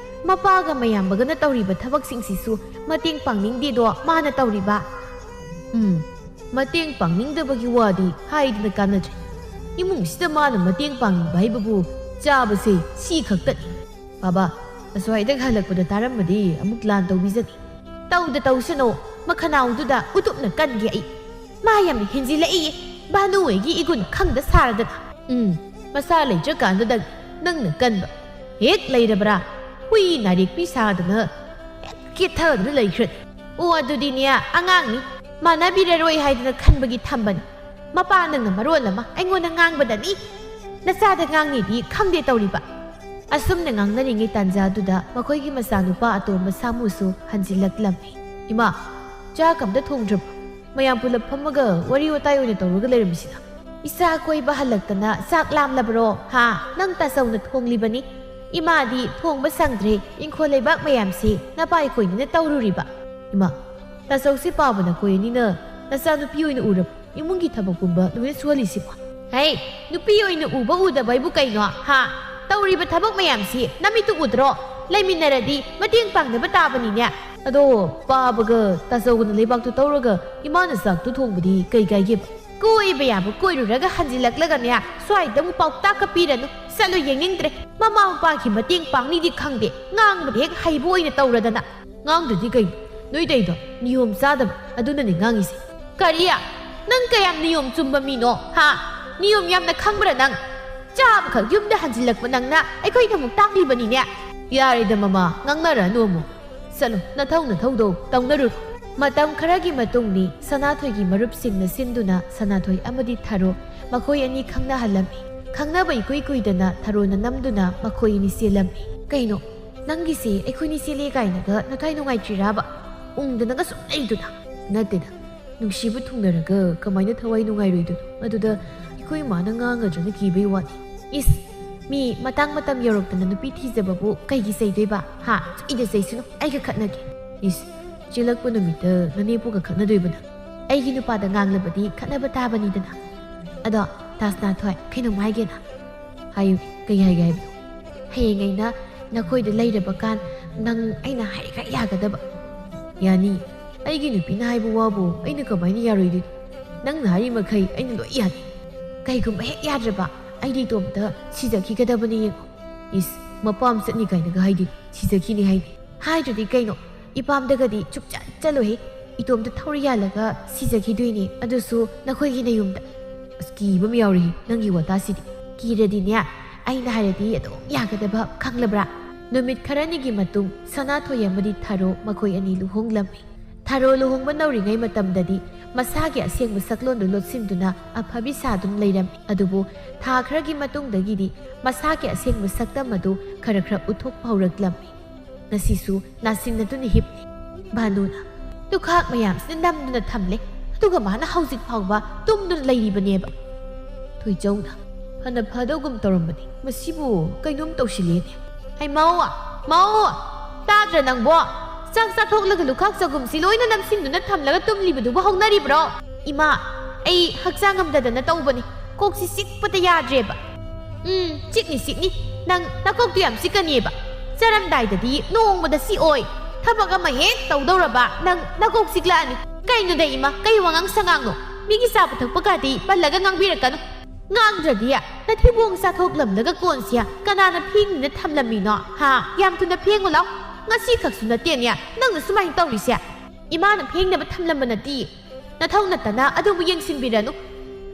ꯃꯄꯥꯒ ꯃꯌꯥꯝꯕꯒꯅ ꯇꯧꯔꯤꯕ ꯊꯕꯛꯁꯤꯡꯁꯤꯁꯨ ꯃꯇꯦꯡ ꯄꯥꯡꯅꯤꯡꯗꯦꯗꯣ ꯃꯥꯅ ꯇꯧꯔꯤꯕ ꯃꯇꯦꯡ ꯄꯥꯡꯅꯤꯡꯗꯕꯒꯤ ꯋꯥꯗꯤ ꯍꯥꯏꯗꯅ ꯀꯥꯟꯅꯗ꯭ꯔꯦ ꯏꯃꯨꯡꯁꯤꯗ ꯃꯥꯅ ꯃꯇꯦꯡ ꯄꯥꯡꯅꯤꯡꯕ ꯍꯥꯏꯕꯕꯨ ꯆꯥꯕꯁꯦ ꯁꯤ ꯈꯛꯇꯅꯤ ꯕꯥꯕꯥ ꯑꯁ꯭ꯋꯥꯏꯗꯒ ꯍꯜꯂꯛꯄꯗ ꯇꯥꯔꯝꯃꯗꯤ ꯑꯃꯨꯛ ꯂꯥꯟ ꯇꯧꯕꯤꯖꯅꯤ ꯇꯧꯁꯅꯨ ꯃꯈꯅꯥꯎꯗꯨꯗ ꯎꯇꯨꯞꯅ ꯀꯟꯒꯦ ꯑꯩ ꯃꯥ ꯌꯥꯝꯅ ꯍꯦꯟꯖꯤꯜꯂꯛꯏꯌꯦ ꯚꯥꯅꯨꯍꯣꯏꯒꯤ ꯏꯒꯨꯟ ꯈꯪꯗ ꯁꯥꯔꯗꯅ ꯃꯁꯥ ꯂꯩꯇ꯭ꯔꯀꯥꯟꯗ ꯅꯪꯅ ꯀꯟꯕ ꯍꯦꯛ ꯂꯩꯔꯕ꯭ꯔꯥ ꯍꯨꯏ ꯅꯥꯔꯦꯛꯄꯤ ꯁꯥꯗꯅ ꯍꯦꯛ ꯀꯦꯊꯗꯨꯅ ꯂꯩꯈ꯭ꯔꯅꯤ ꯑꯗꯨꯗꯤꯅꯦ ꯑꯉꯥꯡꯅꯤ ꯃꯥꯟꯅꯕꯤꯔꯔꯣꯏ ꯍꯥꯏꯗꯅ ꯈꯟꯕꯒꯤ ꯊꯝꯕꯅꯤ ꯃꯄꯥ ꯅꯪꯅ ꯃꯔꯣꯜ ꯑꯃ ꯑꯩꯉꯣꯟꯗ ꯉꯥꯡꯕꯗꯅꯤ ꯅꯆꯥꯗ ꯉꯥꯡꯉꯤꯗꯤ ꯈꯪꯗꯦ ꯇꯧꯔꯤꯕ ꯑꯁꯨꯝꯅ ꯉꯥꯡꯅꯔꯤꯉꯩ ꯇꯥꯟꯖꯥꯗꯨꯗ ꯃꯈꯣꯏꯒꯤ ꯃꯆꯥꯅꯨꯄꯥ ꯑꯇꯣꯝꯕ ꯁꯥꯃꯨꯁꯨ ꯍꯟꯖꯤꯜꯂꯛꯂꯝꯃꯤ ꯏꯃꯥ ꯆꯥꯛ ꯑꯝꯇ ꯊꯣꯡꯗ꯭ꯔꯕ ꯃꯌꯥꯝ ꯄꯨꯂꯞ ꯐꯝꯃꯒ ꯋꯥꯔꯤ ꯋꯥꯇꯥꯏ ꯑꯣꯏꯅ ꯇꯧꯔꯒ ꯂꯩꯔꯝꯃꯤꯁꯤꯗ ꯏꯆꯥ ꯀꯣꯏꯕ ꯍꯜꯂꯛꯇꯅ ꯆꯥꯛ ꯂꯥꯝꯂꯕ꯭ꯔꯣ ꯅꯪ ꯇꯥꯆꯧꯅ ꯊꯣꯡꯂꯤꯕꯅꯤ ꯏꯃꯥꯗꯤ ꯊꯣꯡꯕ ꯁꯪꯗ꯭ꯔꯦ ꯏꯪꯈꯣꯜ ꯂꯩꯕꯥꯛ ꯃꯌꯥꯝꯁꯤ ꯅꯄꯥꯏ ꯈꯣꯏꯅꯤꯅ ꯇꯧꯔꯨꯔꯤꯕ ꯏꯃꯥ ꯇꯥꯆꯧꯁꯤ ꯄꯥꯕꯅ ꯀꯣꯏꯅꯤꯅ ꯅꯆꯥ ꯅꯨꯄꯤ ꯑꯣꯏꯅ ꯎꯔꯕ ꯏꯃꯨꯡꯒꯤ ꯊꯕꯛꯀꯨꯝꯕ ꯅꯨꯃꯤꯠ ꯁꯨꯍꯜꯂꯤꯁꯤꯕꯣ ꯅꯨꯄꯤ ꯑꯣꯏꯅ ꯎꯕ ꯎꯗꯕ ꯍꯥꯏꯕꯨ ꯀꯩꯅꯣ ꯇꯧꯔꯤꯕ ꯊꯕꯛ ꯃꯌꯥꯝꯁꯤ ꯅꯃꯤꯠꯇꯨ ꯎꯗ꯭ꯔꯣ ꯂꯩꯃꯤꯟꯅꯔꯗꯤ ꯃꯇꯦꯡ ꯄꯥꯡꯅꯕ ꯇꯥꯕꯅꯤꯅꯦ ꯑꯗꯣ ꯄꯥꯕꯒ ꯇꯥꯆꯧꯒꯅ ꯂꯩꯕꯥꯛꯇꯨ ꯇꯧꯔꯒ ꯏꯃꯥꯅ ꯆꯥꯛꯇꯨ ꯊꯣꯡꯕꯗꯤ ꯀꯩ ꯀꯥꯏꯒꯦꯕ ꯀꯣꯏꯕ ꯌꯥꯕ ꯀꯣꯏꯔꯨꯔꯒ ꯍꯟꯖꯤꯜꯂꯛꯂꯒꯅꯦ ꯁ꯭ꯋꯥꯏꯗ ꯑꯃꯨꯛ ꯄꯥꯎꯇꯥꯛꯀ ꯄꯤꯔꯅꯨ ꯆꯠꯂꯨ ꯌꯦꯡꯅꯤꯡꯗ꯭ꯔꯦ ꯃꯃꯥ ꯃꯄꯥꯒꯤ ꯃꯇꯦꯡ ꯄꯥꯡꯅꯤꯗꯤ ꯈꯪꯗꯦ ꯉꯥꯡꯕꯗ ꯍꯦꯛ ꯍꯩꯕ ꯑꯣꯏꯅ ꯇꯧꯔꯗꯅ ꯉꯥꯡꯗ꯭ꯔꯗꯤ ꯀꯩꯅꯣ ꯅꯣꯏꯗꯩꯗꯣ ꯅꯤꯌꯣꯝ ꯆꯥꯗꯕ ꯑꯗꯨꯅꯅꯦ ꯉꯥꯡꯉꯤꯁꯦ ꯀꯔꯤ ꯅꯪ ꯀꯌꯥꯝ ꯅꯤꯌꯣꯝ ꯆꯨꯝꯕ ꯃꯤꯅꯣ ꯅꯤꯌꯣꯝ ꯌꯥꯝꯅ ꯈꯪꯕ꯭ꯔꯥ ꯅꯪ ꯆꯥꯕꯈꯛ ꯌꯨꯝꯗ ꯍꯟꯖꯤꯜꯂꯛꯄ ꯅꯪꯅ ꯑꯩꯈꯣꯏꯗ ꯑꯃꯨꯛ ꯇꯥꯛꯂꯤꯕꯅꯤꯅꯦ ꯌꯥꯔꯦꯗ ꯃꯃꯥ ꯉꯥꯡꯅꯔꯅꯨ ꯑꯃꯨꯛ ꯆꯠꯂꯣ ꯅꯊꯧꯗꯣ ꯇꯧꯅꯔꯨꯔꯣ ꯃꯇꯝ ꯈꯔꯒꯤ ꯃꯇꯨꯡꯗꯤ ꯁꯅꯥꯊꯣꯏꯒꯤ ꯃꯔꯨꯞꯁꯤꯡꯅ ꯁꯤꯟꯗꯨꯅ ꯁꯅꯥꯊꯣꯏ ꯑꯃꯗꯤ ꯊꯥꯔꯣ ꯃꯈꯣꯏ ꯑꯅꯤ ꯈꯪꯅꯍꯜꯂꯝꯃꯤ ꯈꯪꯅꯕ ꯏꯀꯨꯏ ꯀꯨꯏꯗꯅ ꯊꯥꯔꯣꯅ ꯅꯝꯗꯨꯅ ꯃꯈꯣꯏ ꯑꯅꯤ ꯆꯦꯜꯂꯝꯃꯤ ꯀꯩꯅꯣ ꯅꯪꯒꯤꯁꯦ ꯑꯩꯈꯣꯏꯅꯤ ꯆꯦꯜꯂꯦ ꯀꯥꯏꯅꯒ ꯅꯊꯥꯏ ꯅꯨꯡꯉꯥꯏꯇ꯭ꯔꯤꯔꯥꯕ ꯎꯪꯗꯅꯒ ꯁꯨꯝ ꯂꯩꯗꯨꯅ ꯅꯠꯇꯦꯗ ꯅꯨꯡꯁꯤꯕ ꯊꯨꯡꯅꯔꯒ ꯀꯃꯥꯏꯅ ꯊꯋꯥꯏ ꯅꯨꯡꯉꯥꯏꯔꯣꯏꯗꯣꯏꯅꯣ ꯑꯗꯨꯗ ꯑꯩꯈꯣꯏ ꯃꯥꯅ ꯉꯥꯡꯒꯗ꯭ꯔꯅ ꯀꯤꯕꯩ ꯋꯥꯅꯤ ꯃꯤ ꯃꯇꯥꯡ ꯃꯇꯝ ꯌꯧꯔꯛꯇꯅ ꯅꯨꯄꯤ ꯊꯤꯖꯕꯕꯨ ꯀꯩꯒꯤ ꯆꯩꯗꯣꯏꯕ ꯆꯩꯗ ꯆꯩꯁꯤꯅꯨ ꯑꯩꯒ ꯈꯠꯅꯒꯦ ꯆꯦꯜꯂꯛꯄ ꯅꯨꯃꯤꯠꯇ ꯅꯅꯦꯄꯨꯒ ꯈꯠꯅꯗꯣꯏꯕ ꯅꯪ ꯑꯩꯒꯤ ꯅꯨꯄꯥꯗ ꯉꯥꯡꯂꯕꯗꯤ ꯈꯠꯅꯕ ꯇꯥꯕꯅꯤꯗꯅ ꯑꯗꯣ ꯇꯥꯁꯅꯥꯊꯣꯏ ꯀꯩꯅꯣꯝ ꯍꯥꯏꯒꯦꯅ ꯍꯥꯏꯌꯨ ꯀꯩ ꯍꯥꯏꯒꯦ ꯍꯥꯏꯕꯅꯣ ꯍꯌꯦꯡ ꯑꯩꯅ ꯅꯈꯣꯏꯗ ꯂꯩꯔꯕ ꯀꯥꯟ ꯅꯪ ꯑꯩꯅ ꯍꯥꯏꯔꯤꯈꯛ ꯌꯥꯒꯗꯕ ꯌꯥꯅꯤ ꯑꯩꯒꯤ ꯅꯨꯄꯤꯅ ꯍꯥꯏꯕ ꯋꯥꯕꯨ ꯑꯩꯅ ꯀꯃꯥꯏꯅ ꯌꯥꯔꯣꯏꯗꯣꯏꯅꯣ ꯅꯪꯅ ꯍꯥꯏꯔꯤ ꯃꯈꯩ ꯑꯩꯅ ꯂꯣꯏ ꯌꯥꯅꯤ ꯀꯩꯒꯨꯝꯕ ꯍꯦꯛ ꯌꯥꯗ꯭ꯔꯕ ꯑꯩꯗꯤ ꯏꯇꯣꯝꯇ ꯁꯤꯖꯈꯤꯒꯗꯕꯅꯤ ꯌꯦꯡꯉꯣ ꯃꯄꯥꯝ ꯆꯠꯅꯤ ꯀꯥꯏꯅꯒ ꯍꯥꯏꯗꯤ ꯁꯤꯖꯈꯤꯅꯤ ꯍꯥꯏꯗ꯭ꯔꯗꯤ ꯀꯩꯅꯣ ꯏꯄꯥꯝꯗꯒꯗꯤ ꯆꯨꯞꯆꯠ ꯆꯠꯂꯣꯍꯦ ꯏꯇꯣꯝꯇ ꯊꯧꯔꯤ ꯌꯥꯜꯂꯒ ꯁꯤꯖꯈꯤꯗꯣꯏꯅꯤ ꯑꯗꯨꯁꯨ ꯅꯈꯣꯏꯒꯤ ꯅꯌꯨꯝꯗ ꯀꯤꯕ ꯑꯃ ꯌꯥꯎꯔꯤ ꯅꯪꯒꯤ ꯋꯥꯇꯥꯁꯤꯗꯤ ꯀꯤꯔꯗꯤꯅꯦ ꯑꯩꯅ ꯍꯥꯏꯔꯗꯤ ꯑꯗꯨꯝ ꯌꯥꯒꯗꯕ ꯈꯪꯂꯕ꯭ꯔꯥ ꯅꯨꯃꯤꯠ ꯈꯔꯅꯤꯒꯤ ꯃꯇꯨꯡ ꯁꯅꯥꯊꯣꯏ ꯑꯃꯗꯤ ꯊꯥꯔꯣ ꯃꯈꯣꯏ ꯑꯅꯤ ꯂꯨꯍꯣꯡꯂꯝꯃꯤ ꯊꯥꯔꯣ ꯂꯨꯍꯣꯡꯕ ꯅꯧꯔꯤꯉꯩ ꯃꯇꯝꯗꯗꯤ ꯃꯁꯥꯒꯤ ꯑꯁꯦꯡꯕ ꯁꯛꯂꯣꯟꯗꯨ ꯂꯣꯠꯁꯤꯟꯗꯨꯅ ꯑꯐꯕꯤ ꯁꯥꯗꯨꯅ ꯂꯩꯔꯝꯃꯤ ꯑꯗꯨꯕꯨ ꯊꯥ ꯈꯔꯒꯤ ꯃꯇꯨꯡꯗꯒꯤꯗꯤ ꯃꯁꯥꯒꯤ ꯑꯁꯦꯡꯕ ꯁꯛꯇꯝ ꯑꯗꯨ ꯈꯔ ꯎꯠꯊꯣꯛꯄ ꯍꯧꯔꯛꯂꯝꯃꯤ ꯉꯁꯤꯁꯨ ꯅꯥꯁꯤꯟꯅꯗꯨꯅ ꯍꯤꯞꯂꯤ ꯚꯥꯅꯨꯅ ꯇꯨꯈꯥꯛ ꯃꯌꯥꯝꯁꯤꯅ ꯅꯝꯗꯨꯅ ꯊꯝꯂꯦ ꯑꯗꯨꯒ ꯃꯥꯅ ꯍꯧꯖꯤꯛ ꯐꯥꯎꯕ ꯇꯨꯝꯗꯨꯅ ꯂꯩꯔꯤꯕꯅꯦꯕ ꯊꯣꯏꯆꯧꯅ ꯐꯅ ꯐꯗꯧꯒꯨꯝ ꯇꯧꯔꯝꯕꯅꯤ ꯃꯁꯤꯕꯨ ꯀꯩꯅꯣꯝ ꯇꯧꯁꯤꯜꯂꯦꯅꯦ ꯃꯧ ꯇꯥꯗ꯭ꯔ ꯅꯪꯕꯣ ꯆꯥꯛ ꯆꯥꯊꯣꯛꯂꯒ ꯂꯨꯈꯥꯛ ꯆꯒꯨꯝꯁꯤ ꯂꯣꯏꯅ ꯅꯝꯁꯤꯟꯗꯨꯅ ꯊꯝꯂꯒ ꯇꯨꯝꯂꯤꯕꯗꯨꯕꯨ ꯍꯧꯅꯔꯤꯕ꯭ꯔꯣ ꯏꯃꯥ ꯑꯩ ꯍꯛꯆꯥꯡ ꯉꯝꯗꯗꯅ ꯇꯧꯕꯅꯤ ꯀꯣꯛꯁꯤ ꯆꯤꯛꯄꯗ ꯌꯥꯗ꯭ꯔꯦꯕ ꯆꯤꯛꯅꯤ ꯅꯪ ꯅꯀꯣꯛꯇꯨ ꯌꯥꯝ ꯆꯤꯛꯀꯅꯤꯕ ꯆꯔꯝꯗꯥꯏꯗꯗꯤ ꯅꯣꯡꯃꯗ ꯆꯤꯛꯑꯣꯏ ꯊꯕꯛ ꯑꯃ ꯍꯦꯛ ꯇꯧꯗꯧꯔꯕ ꯅꯪ ꯅꯀꯣꯛ ꯆꯤꯛꯂꯛꯑꯅꯤ ꯀꯩꯅꯣꯗ ꯏꯃꯥ ꯀꯩ ꯋꯥꯉꯥꯡ ꯁꯉꯥꯡꯅꯣ ꯃꯤꯒꯤ ꯆꯥꯕ ꯊꯛꯄꯒꯗꯤ ꯄꯜꯂꯒ ꯉꯥꯡꯕꯤꯔꯛꯀꯅꯨ ꯉꯥꯡꯗ꯭ꯔꯗꯤ ꯅꯊꯤꯕꯣꯡ ꯆꯥꯊꯣꯛꯂꯝꯂꯒ ꯀꯣꯟꯁꯤꯌꯥ ꯀꯅꯥꯅ ꯐꯦꯡꯗꯨꯅ ꯊꯝꯂꯝꯃꯤꯅꯣ ꯌꯥꯝ ꯊꯨꯅ ꯐꯦꯡꯉꯨ ꯂꯥꯎ ꯉꯁꯤ ꯈꯛꯁꯨ ꯅꯠꯇꯦꯅꯦ ꯅꯪꯅ ꯁꯨꯃꯥꯏꯅ ꯇꯧꯔꯤꯁꯦ ꯏꯃꯥꯅ ꯐꯦꯡꯅꯕ ꯊꯝꯂꯝꯕ ꯅꯠꯇꯦ ꯅꯊꯧ ꯅꯠꯇꯅ ꯑꯗꯨꯕꯨ ꯌꯦꯡꯁꯤꯟꯕꯤꯔꯅꯨ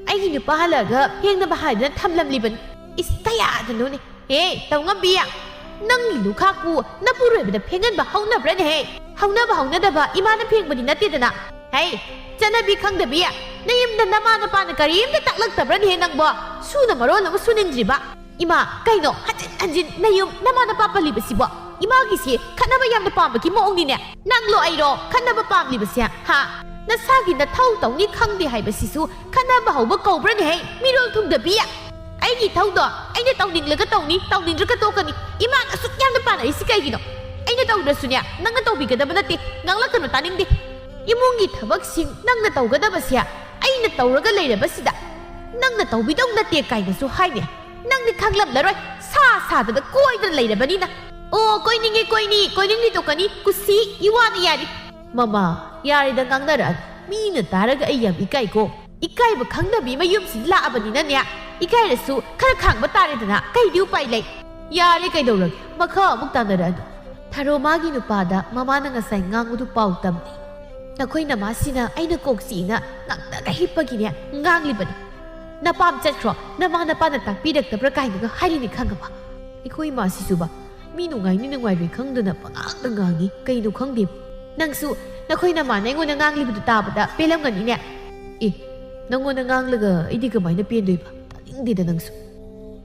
ꯑꯩꯒꯤ ꯑꯩꯒꯤ ꯅꯨꯄꯥ ꯍꯜꯂꯒ ꯐꯦꯡꯅꯕ ꯍꯥꯏꯗꯨꯅ ꯊꯝꯂꯝꯂꯤꯕꯅꯤ ꯏꯁ ꯀꯌꯥꯗꯅꯣꯅꯦ ꯍꯦ ꯇꯧꯉꯝꯕꯤ ꯅꯪꯒꯤ ꯂꯨꯈꯥꯛꯄꯨ ꯅꯄꯨꯔꯣꯏꯕꯗ ꯐꯦꯡꯍꯟꯕ ꯍꯧꯅꯕ꯭ꯔꯅꯦꯍꯦ ꯍꯧꯅꯕ ꯍꯧꯅꯗꯕ ꯏꯃꯥꯅ ꯐꯦꯡꯕꯗꯤ ꯅꯠꯇꯦꯗꯅ ꯍꯩ ꯆꯠꯅꯕꯤ ꯈꯪꯗꯕꯤ ꯅꯌꯨꯝꯗ ꯅꯃꯥ ꯅꯄꯥꯅ ꯀꯔꯤꯝꯇ ꯇꯥꯛꯂꯛꯇꯕ꯭ꯔꯅꯦꯍꯦ ꯅꯪꯕꯣ ꯁꯨꯅ ꯃꯔꯣꯜ ꯑꯃ ꯁꯨꯅꯤꯡꯗ꯭ꯔꯤꯕ ꯏꯃꯥ ꯀꯩꯅꯣ ꯍꯟꯖꯤꯟ ꯍꯟꯖꯤꯟ ꯅꯌꯨꯝ ꯅꯃꯥ ꯅꯄꯥ ꯄꯜꯂꯤꯕꯁꯤꯕꯣ 이마기시 칸나바 얌나 빰바기 모옹니네 낭로 아이로 칸나바 빰리버시야 하 나사기 나 타우 타우니 캉디 하이버시수 칸나바 하우버 거브라니 헤이 미롤 퉁더비야 아이기 타우도 아이나 타우닝르가 타우닝르가 토카니 이마가 쑥 얌나 빠나 이시카이기노 아이나 타우드스냐 낭나 타우비가다바 나티 낭라카노 타닝디 이몽기 타박싱 낭나 타우가다바시야 아이나 타우라가 레이라바시다 낭나 타우비동 나티 까이나수 하이네 낭니 캉람라로이 사사다다 꼬이다 레이라바니나 Oh, koiningi tokani kusi iwani yari. Mama, yari da ngangnaran. Mina taraga ayam ikai ko. Ikai ba khangna bi mayum si la abani na nya. Ikai rasu khara khang ba tare dana kai diu pai lai. Yari kai dorag. Makha muk tanaran. Tharo magi nu pada mama na ngasai ngangudu pau tam ni. Nakhoi na masina aina kok si na ngakna ka hipagi nya ngangli bani. Na pam chatro na ma na pa na tak pidak ta prakai ni hari ni khangaba. Ikoi masi suba. Mi nungai ni nungai ri khangdana pangang dangangi kainu khangdib nangsu nakhoi na ma nengo na ngang libu ta bada pelam ngani ne e nango na ngang laga idi ka mai na pen doi ba taning de nangsu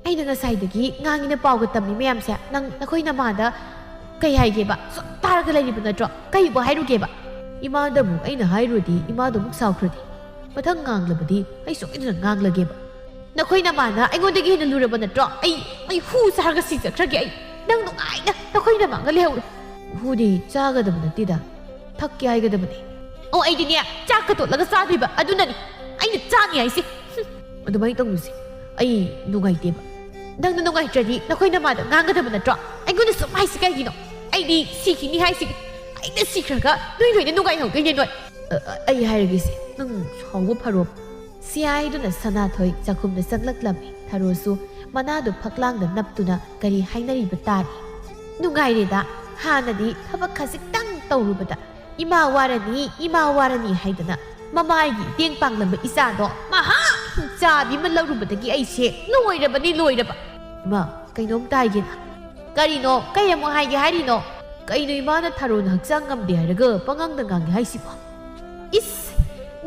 ai na ngasai dagi ngangi na paw ga tammi mayam sa nang nakhoi na ma da kai hai ge ba so tar ga lai ni ba tro kai bo hai ru ge ba ima da mu ai na hai ru di ima da muk saw khradi pathang ngang la badi ai so ina ngang la ge ba nakhoi na ma na ai ngon dagi na lu ra ba na tro ai hu sar ga si sa khra ge ai nang nungai na nakhoi na manga lehau hudi chaga da banatida thakki ai ga da bani oh ai dinia chaka to laga sa biba adunani ai na chani ai si adumai tong si ai nungai te ba nang na nungai tradi nakhoi na ma da ngang ga da banatro ai guna so mai si kai gino ai di si ki ni hai si ai na si khra ga noi noi na nungai hau kai noi ai hai ga si nang chawbu pharo si ai du na sana thoi chakhum na sanglak lami tharo su Manado paklang da naptuna kari hainari batari. Nungai reda hanadi thabak khasik tang tawrubada. Ima warani haidana. Mamagi tiang panglamba isa do. Maha chabi man lawrubadagi ai se loirabani loiraba. Ma kainom taigina. Karino kayamo haigi harino. Kaino imana tharon haksang ngamde haraga pangang da ngangi haisiba. Is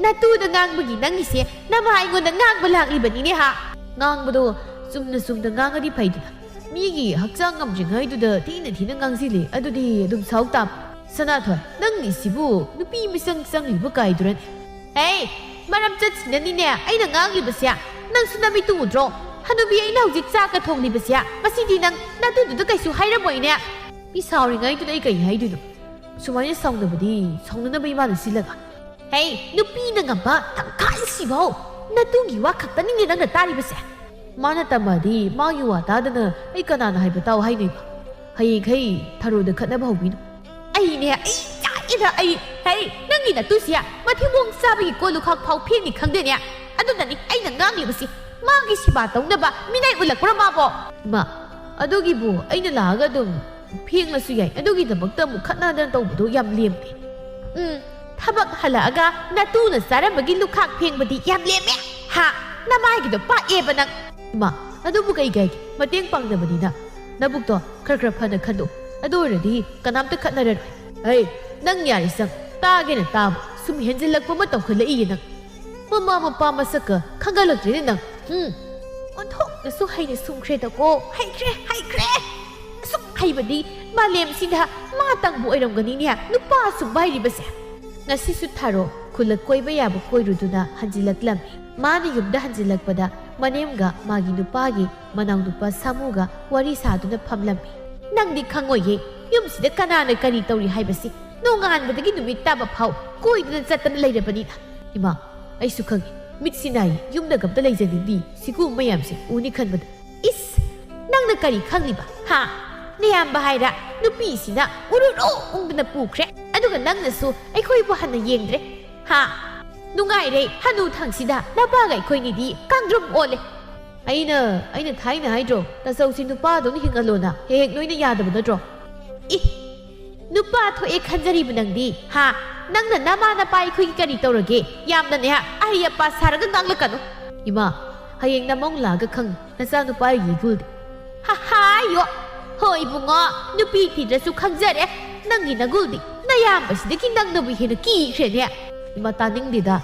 natu da ngangbagi nangise namai ngon da ngangba laklibani ne ha. Ngangbado sumna ngangadi paiduna migi hakchang ngamjingai du da thina ngangsi le adudi adum sauktam sana thoi nang ni sibu nupi misang sang libu kai duran hey maram chat sinani ne aina ngang libasya nang sunami tungudro hanubi aina hojik cha ka thong libasya masidi nang natu du kai su haira moi ne pi sauri ngai du dai kai hai du sumai saungna badi saungna bai ma silaga hey nupi na ngamba tangkai sibo natu gi wa khakta ni nang na tari basya Mana tamadi magi wa tadana ai kanana hai batau hai nei hai khai tharo da khatna bau bi ai ne ai cha ida ai hai nangi na tu sia ma thi wong sa bi ko lu khak phau phi ni khang de ne adu na ni ai na ngang li basi magi siba tong na ba minai ulak pra ma bo ma adu gi bu ai na la ga dum phing la su yai adu gi da bak ta mu khatna dan tau bu yam lem ti thabak hala aga na tu na sara bagi lu khak phing badi yam lem me ha na mai gi da pa e ba nang Ma, adubu kai gai mateng pangdabani na nabuk to khar phana khadu adu radi kanamta khatnarar hey nang yari sang tage na tam sum henjilak pa mataw khala i nang mama mapa masaka khangalak ri nang onthok na su hai ni sum khre ta ko hai kre su hai badi malem sinda ma tang bu oiram gani nia nupa su bai ri base ngasi su tharo khulak koiba ya bu koiruduna hanjilak lam mani yumda hanjilak pada Manemga magi nupagi manang nupa samuga wari saduna phamlami nangdi khangoye yumsida kanana kari tawri haibasi nongan badagi numit taba phau koiduna chatana leirabani ima ai sukhangi mitsinai yumda gamta leijani di siku mayamse uni khanbada is nangna kari khangliba ha niyam bahaira nupi sina ururo ungdana pukre aduga nangna su ai khoi bu hanna yengdre ha Nungai re hanu thangsida nabagai khoini di kangdrum ole aina thaina haidro ta sau sin nupa don hingalona hek noina yadaba nadro I nupa tho e khanjari bunangdi ha nangna nama na pai khoi kari tawrage yamna ne ha ariya pa saraga nangla kanu Ima hayeng namong laga khang nasa nupa yigul ha ha yo hoi bunga nupi thidrasu khangjare nangi naguldi nayambasdaki nang nabu hena ki khrene ima taning dida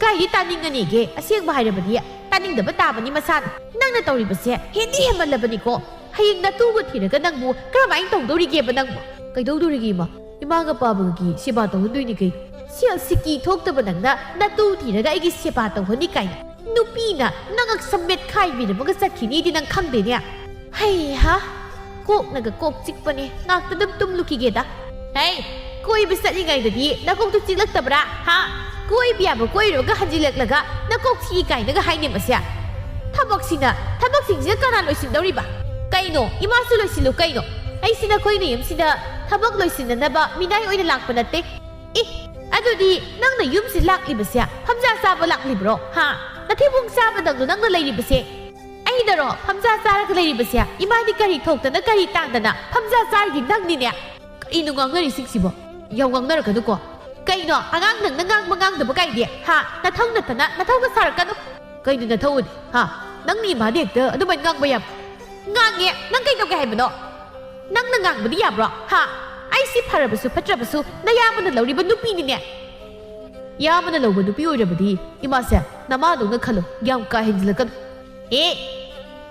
kai taning ani ge aseng ba hairabani taning da batabani masan nang na tawri base hindi hemalabani ko hayeng natu go thiraga nangbu karamai tongdori ge ba nangbu kaidodori ge ma ima ga pabagi siba tawdui kai sial siki thokta ba nangna natu thiraga igi siba tawhoni kai nupi na nangak samet khai bi na maga sakhini di nang khangde ne hai ha kok naga kok chikpani ngak ta dum tum luki ge da hey koi bi sat ngai da di na kok tu chiklak tabra ha koi biya ba koi ro ga hanjilak laga na kok thi kai naga hai ne masya thabak sing je kana loi sin dori ba kaino ima su loi silu kaino ai sina koi ne yam sida thabak loi sin na ba minai oina lak pa natte i adudi nang na yum si lak li basya hamja sa ba lak li bro ha nathibung sa ba dang nang na lai li base ai daro hamja sa ra lai li basya ima di kari thok ta na kari tang da na hamja sa gi nang ni ne inu ngang ngari sik sibo yaw ngang nar ka du ko kaino angang nang nang mangang da ba kai di ha na thong na ta na thong ga sar ka du kaino na thod ha nang ni ma dek da adu ban ngang ba yam ngang ye nang kai to ga hai ba no nang na ngang ba di ya bro ha ai si pharabasu phatrabasu na yamana lawri ba nupi ni ne yamana lawba nupi oirabadi ima se nama do na khalo yam ka hinjla kan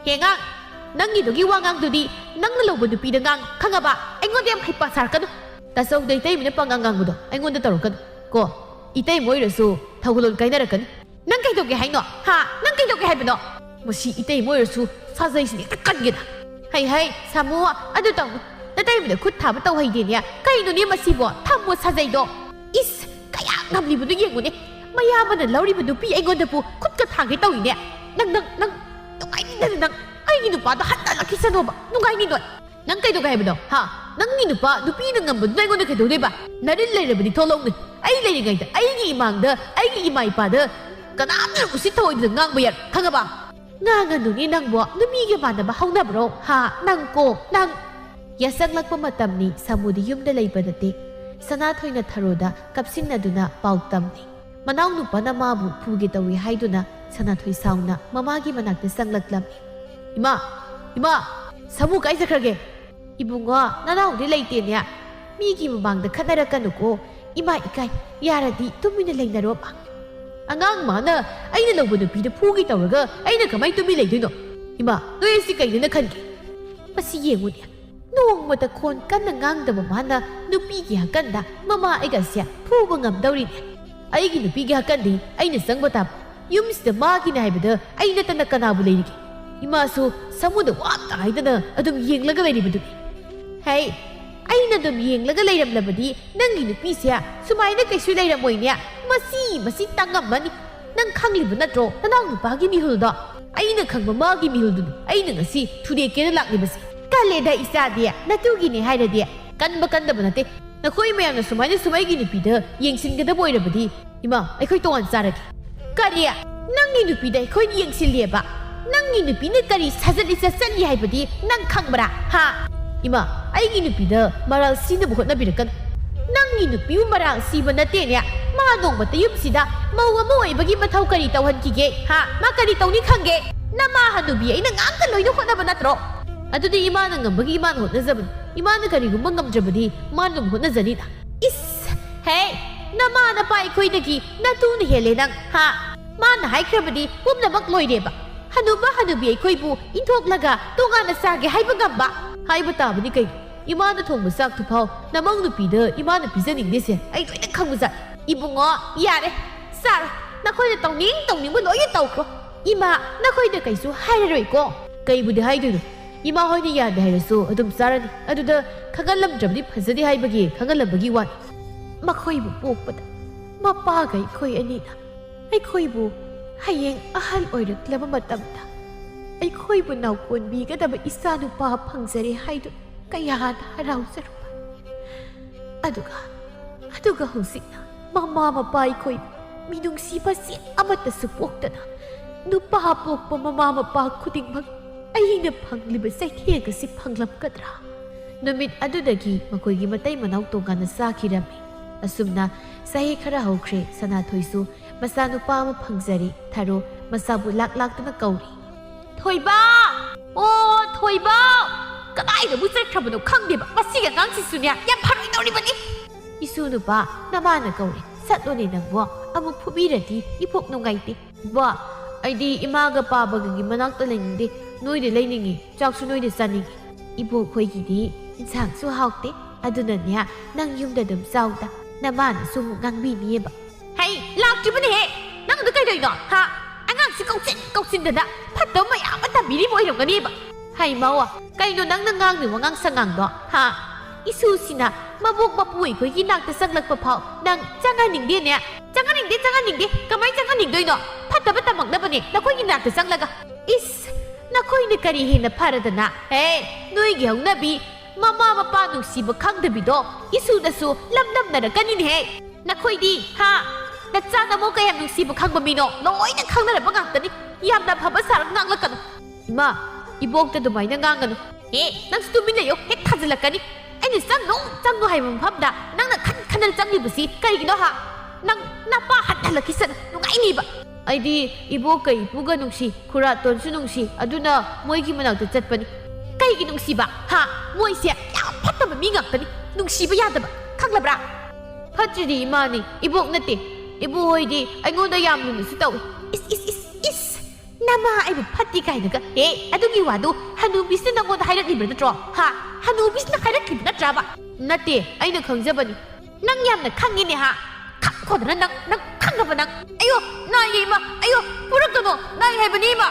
henga nangi do gi wangang do di nang na lawba nupi da ngang khanga ba aingon dem hai pasar kan ta sau dei tai mina pangang ngang do aingon da tar kan ko itai moirasu thagulon kainara kan nang kai do ge hai no ha nang kai do ge hai ba no mosi itai moirasu sajai si kan ge da hai samu adu tang natai mina khut thaba taw hai de ne kaino ne masibo thammo sajai do is kaya ngamli bu yeng ne maya mana lauri bu pi aingon da pu khut ka thang ge taw ne nang ai ni nang ai ni nupa da hatta la kisano ba nungai ni doi nang kai do ga ba ha nang ni nupa pi nang ngam bu aingon da kai do de ba narin lai ba ni tholong ne ai lai ni gai da ai gi imang da ai gi imai pa da kana na ku si thoi da ngang ba yar khanga ba ngang anu ni nang bo nupi ge ba da ba hauna bro ha nang ko nang yasang lakpa matamni samudi yumda leiba nate Sanathoina tharoda kapsinnaduna pautamni manaw nupa na mabu phuge tawi haiduna Sanathoi sauna mamagi manakta sanglaklamni ima samu kai jakrage ibunga nanaw di leite nya migi mabang da khanarakannu ko ima ikai yaradi tumina leinaro ba angang mana aina lawba nupi da phuge tawraga aina kamai tumi leidoino ima noi si kai na khange pasi yenguni nongmata khon kanna ngangdaba mana nupi gi hakanda mama aigasya phuba ngamdawri ne aigi nupi gi hakandi aina sangbata yumsida magi na haibada aina tana kanabu leirige imasu samuda wata haidana adum yenglaga leiribadu hey aina dum yenglaga leiramlabadi nangi nupi sia sumaina kaisu leiramoi ne masi tangamani nang khanglibu natro nanaw nupagi mihulda aina khangba magi mihuldu aina ngasi thude kena laklibasi kaleda isadia natugi ni hairadi kanba kandaba nate nakoi mayamna sumai gi nupi da yengsinga boirabadi ima aikoi tongan saragi kariya nangi nupi da aikoi yengsillieba nangi nupi ne kari sajali sasali haibadi nang khangbra ha ima aigi nupi da maral sina bu hotna birakan nangi nupi maral siba nate ne ma nongba ta yumsida mawa moi bagi mathau kari tawhankige ha ma kari tawni khange nama hanubi aina ngangka loina hotna banatro adudi imana ngambagi imana hotna zaban imana kari gumba ngamjabadi manum hotna zanida is hey nama na pai khoi dagi natu ne hele nang ha mana haikrabadi pumna mak loireba hanubi ai khoi bu inthok laga tonga na sage haiba gamba haiba tabani kai imana thongba sak thu phau namang nupi da imana pijaning dese ai loina khangbuza ibungo yare sar na khoi da tongning bu loya tawkro ima na khoi da kaisu hairoi ko kai bu de haidu ima hoini ya da haisu adum sarani aduda khangalam jabdi phajadi haibagi khangalabagi wa makhoi bu pokpada mapa gai khoi ani na ai khoi bu hayeng ahal oirak laba matamda ai khoi bu naw kon bi ga da ba isa nu pa phangjare haidu kaya harau sarupa aduga hosina mama mapa ai khoi minung sipa si amata supokta nu pa pokpa mama mapa khuding mak aina phangliba saithega si phanglam kadra numit adudagi makoi gi matai manau tongana sakhirami asumna sahi khara hokre Sanathoisu ꯃꯆꯥꯅꯨꯄꯥ ꯑꯃ ꯐꯪꯖꯔꯤ ꯊꯥꯔꯣ ꯃꯆꯥꯕꯨ ꯂꯥꯛꯇꯨꯅ ꯀꯧꯔꯤ ꯊꯣꯏꯕ ꯑꯣ ꯊꯣꯏꯕ ꯀꯗꯥꯏꯗꯕꯨ ꯆꯠꯈ꯭ꯔꯕꯅꯣ ꯈꯪꯗꯦꯕ ꯃꯁꯤꯒꯤ ꯑꯉꯥꯡꯁꯤꯁꯨꯅꯦ ꯌꯥꯝ ꯐꯔꯣꯏꯗꯧꯔꯤꯕꯅꯤ ꯏꯁꯨ ꯅꯨꯄꯥ ꯅꯃꯥꯅ ꯀꯧꯔꯤ ꯆꯠꯂꯣꯅꯦ ꯅꯪꯕꯣ ꯑꯃꯨꯛ ꯐꯨꯕꯤꯔꯗꯤ ꯏꯄꯣꯛ ꯅꯨꯡꯉꯥꯏꯇꯦ ꯕꯥ ꯑꯩꯗꯤ ꯏꯃꯥꯒ ꯄꯥꯕꯒꯤ ꯃꯅꯥꯛꯇ ꯂꯩꯅꯤꯡꯗꯦ ꯅꯣꯏꯗ ꯂꯩꯅꯤꯡꯉꯤ ꯆꯥꯛꯁꯨ ꯅꯣꯏꯗ ꯆꯥꯅꯤꯡꯉꯤ ꯏꯕꯣꯛ ꯈꯣꯏꯒꯤꯗꯤ ꯏꯟꯁꯥꯡꯁꯨ ꯍꯥꯎꯇꯦ ꯑꯗꯨꯅꯅꯦ ꯅꯪ ꯌꯨꯝꯗ ꯑꯗꯨꯝ ꯆꯥꯎꯗ ꯅꯃꯥꯅꯁꯨ ꯑꯃꯨꯛ ꯉꯥꯡꯕꯤꯅꯤꯌꯦꯕ ꯍꯩ ꯂꯥꯛꯇ꯭ꯔꯤꯕꯅꯦꯍꯦ ꯅꯪꯗ ꯀꯩꯗꯧꯔꯤꯅꯣ ꯍꯥ ꯑꯉꯥꯡꯁꯤ ꯀꯧꯁꯤꯟꯗꯅ ꯐꯠꯇꯕ ꯃꯌꯥꯝ ꯑꯃ ꯇꯝꯕꯤꯔꯤꯕ ꯑꯣꯏꯔꯝꯒꯅꯤꯕ ꯍꯩ ꯃꯧ ꯀꯩꯅꯣ ꯅꯪꯅ ꯉꯥꯡꯉꯤ ꯋꯥꯉꯥꯡ ꯁꯉꯥꯡꯗꯣ ꯍꯥ ꯏꯁꯨꯁꯤꯅ ꯃꯕꯣꯛ ꯃꯄꯨ ꯑꯩꯈꯣꯏꯒꯤ ꯅꯥꯛꯇ ꯆꯪꯂꯛꯄ ꯐꯥꯎ ꯅꯪ ꯆꯪꯍꯟꯅꯤꯡꯗꯦꯅꯦ ꯆꯪꯍꯟꯅꯤꯡꯗꯦ ꯀꯃꯥꯏ ꯆꯪꯍꯟꯅꯤꯡꯗꯣꯏꯅꯣ ꯐꯠꯇꯕ ꯇꯝꯃꯛꯅꯕꯅꯦ ꯅꯈꯣꯏꯒꯤ ꯅꯥꯛꯇ ꯆꯪꯂꯒ ꯏꯁ ꯅꯈꯣꯏꯅ ꯀꯔꯤ ꯍꯦꯟꯅ ꯐꯔꯗꯅ ꯍꯦ ꯅꯣꯏꯒꯤ ꯍꯧꯅꯕꯤ ꯃꯃꯥ ꯃꯄꯥ ꯅꯨꯡꯁꯤꯕ ꯈꯪꯗꯕꯤꯗꯣ ꯏꯁꯨꯗꯁꯨ ꯂꯝꯗꯝꯅꯔꯛꯀꯅꯤꯅꯦꯍꯦ ꯅꯈꯣꯏꯗꯤ ꯍꯥ ꯅꯆꯥ ꯅꯃꯧ ꯀꯌꯥꯝ ꯅꯨꯡꯁꯤꯕ ꯈꯪꯕ ꯃꯤꯅꯣ ꯂꯣꯏꯅ ꯈꯪꯅꯔꯕ ꯉꯥꯛꯇꯅꯤ ꯌꯥꯝꯅ ꯐꯕ ꯁꯥꯔꯛ ꯉꯥꯡꯂꯛꯀꯅꯨ ꯏꯃꯥ ꯏꯕꯣꯛꯇ ꯑꯗꯨꯃꯥꯏꯅ ꯉꯥꯡꯒꯅꯨ ꯅꯪꯁꯨ ꯇꯨꯃꯤꯟꯅꯌꯣ ꯍꯦꯛ ꯊꯥꯖꯤꯜꯂꯛꯀꯅꯤ ꯑꯩꯅ ꯆꯪꯉꯨ ꯍꯥꯏꯕ ꯃꯐꯝꯗ ꯅꯪꯅ ꯈꯟꯅ ꯆꯪꯂꯤꯕꯁꯤ ꯀꯔꯤꯒꯤꯅꯣ ꯍꯥ ꯅꯪ ꯅꯄꯥ ꯍꯜꯂꯛꯈꯤꯁꯅꯨ ꯅꯨꯡꯉꯥꯏꯅꯤꯕ ꯑꯩꯗꯤ ꯏꯕꯣꯛꯀ ꯏꯄꯨꯒ ꯅꯨꯡꯁꯤ ꯈꯨꯔꯥꯇꯣꯟꯁꯨ ꯅꯨꯡꯁꯤ ꯑꯗꯨꯅ ꯃꯣꯏꯒꯤ ꯃꯅꯥꯛꯇ ꯆꯠꯄꯅꯤ ꯀꯩꯒꯤ ꯅꯨꯡꯁꯤꯕ ꯍꯥ ꯃꯣꯏꯁꯦ ꯌꯥꯝ ꯐꯠꯇꯕ ꯃꯤ ꯉꯥꯛꯇꯅꯤ ꯅꯨꯡꯁꯤꯕ ꯌꯥꯗꯕ ꯈꯪꯂꯕ꯭ꯔꯥ ꯐꯠꯇ꯭ꯔꯤꯗꯤ ꯏꯃꯥꯅꯤ ꯏꯕꯣꯛ ꯅꯠꯇꯦ ꯏꯕꯨ ꯍꯣꯏꯗꯤ ꯑꯩꯉꯣꯟꯗ ꯌꯥꯝ ꯂꯨꯅꯁꯨ ꯇꯧꯏ ꯏꯁ ꯅꯃꯥ ꯑꯩꯕꯨ ꯐꯠꯇꯦ ꯀꯥꯏꯅꯒ ꯑꯗꯨꯒꯤ ꯋꯥꯗꯨ ꯍꯅꯨꯕꯤꯁꯤꯅ ꯅꯪꯉꯣꯟꯗ ꯍꯥꯏꯔꯛꯂꯤꯕ ꯅꯠꯇ꯭ꯔꯣ ꯍꯥ ꯍꯅꯨꯕꯤꯁꯤꯅ ꯍꯥꯏꯔꯛꯈꯤꯕ ꯅꯠꯇ꯭ꯔꯕ ꯅꯠꯇꯦ ꯑꯩꯅ ꯈꯪꯖꯕꯅꯤ ꯅꯪ ꯌꯥꯝꯅ ꯈꯪꯉꯤꯅꯦ ꯍꯥ ꯈꯪꯈꯣꯗꯅ ꯅꯪ ꯈꯪꯉꯕ ꯅꯪ ꯑꯌꯣ ꯅꯥꯏꯌꯦ ꯏꯃꯥ ꯑꯌꯣ ꯄꯨꯔꯛꯀꯅꯣ ꯅꯥꯏ ꯍꯥꯏꯕꯅꯤ ꯏꯃꯥ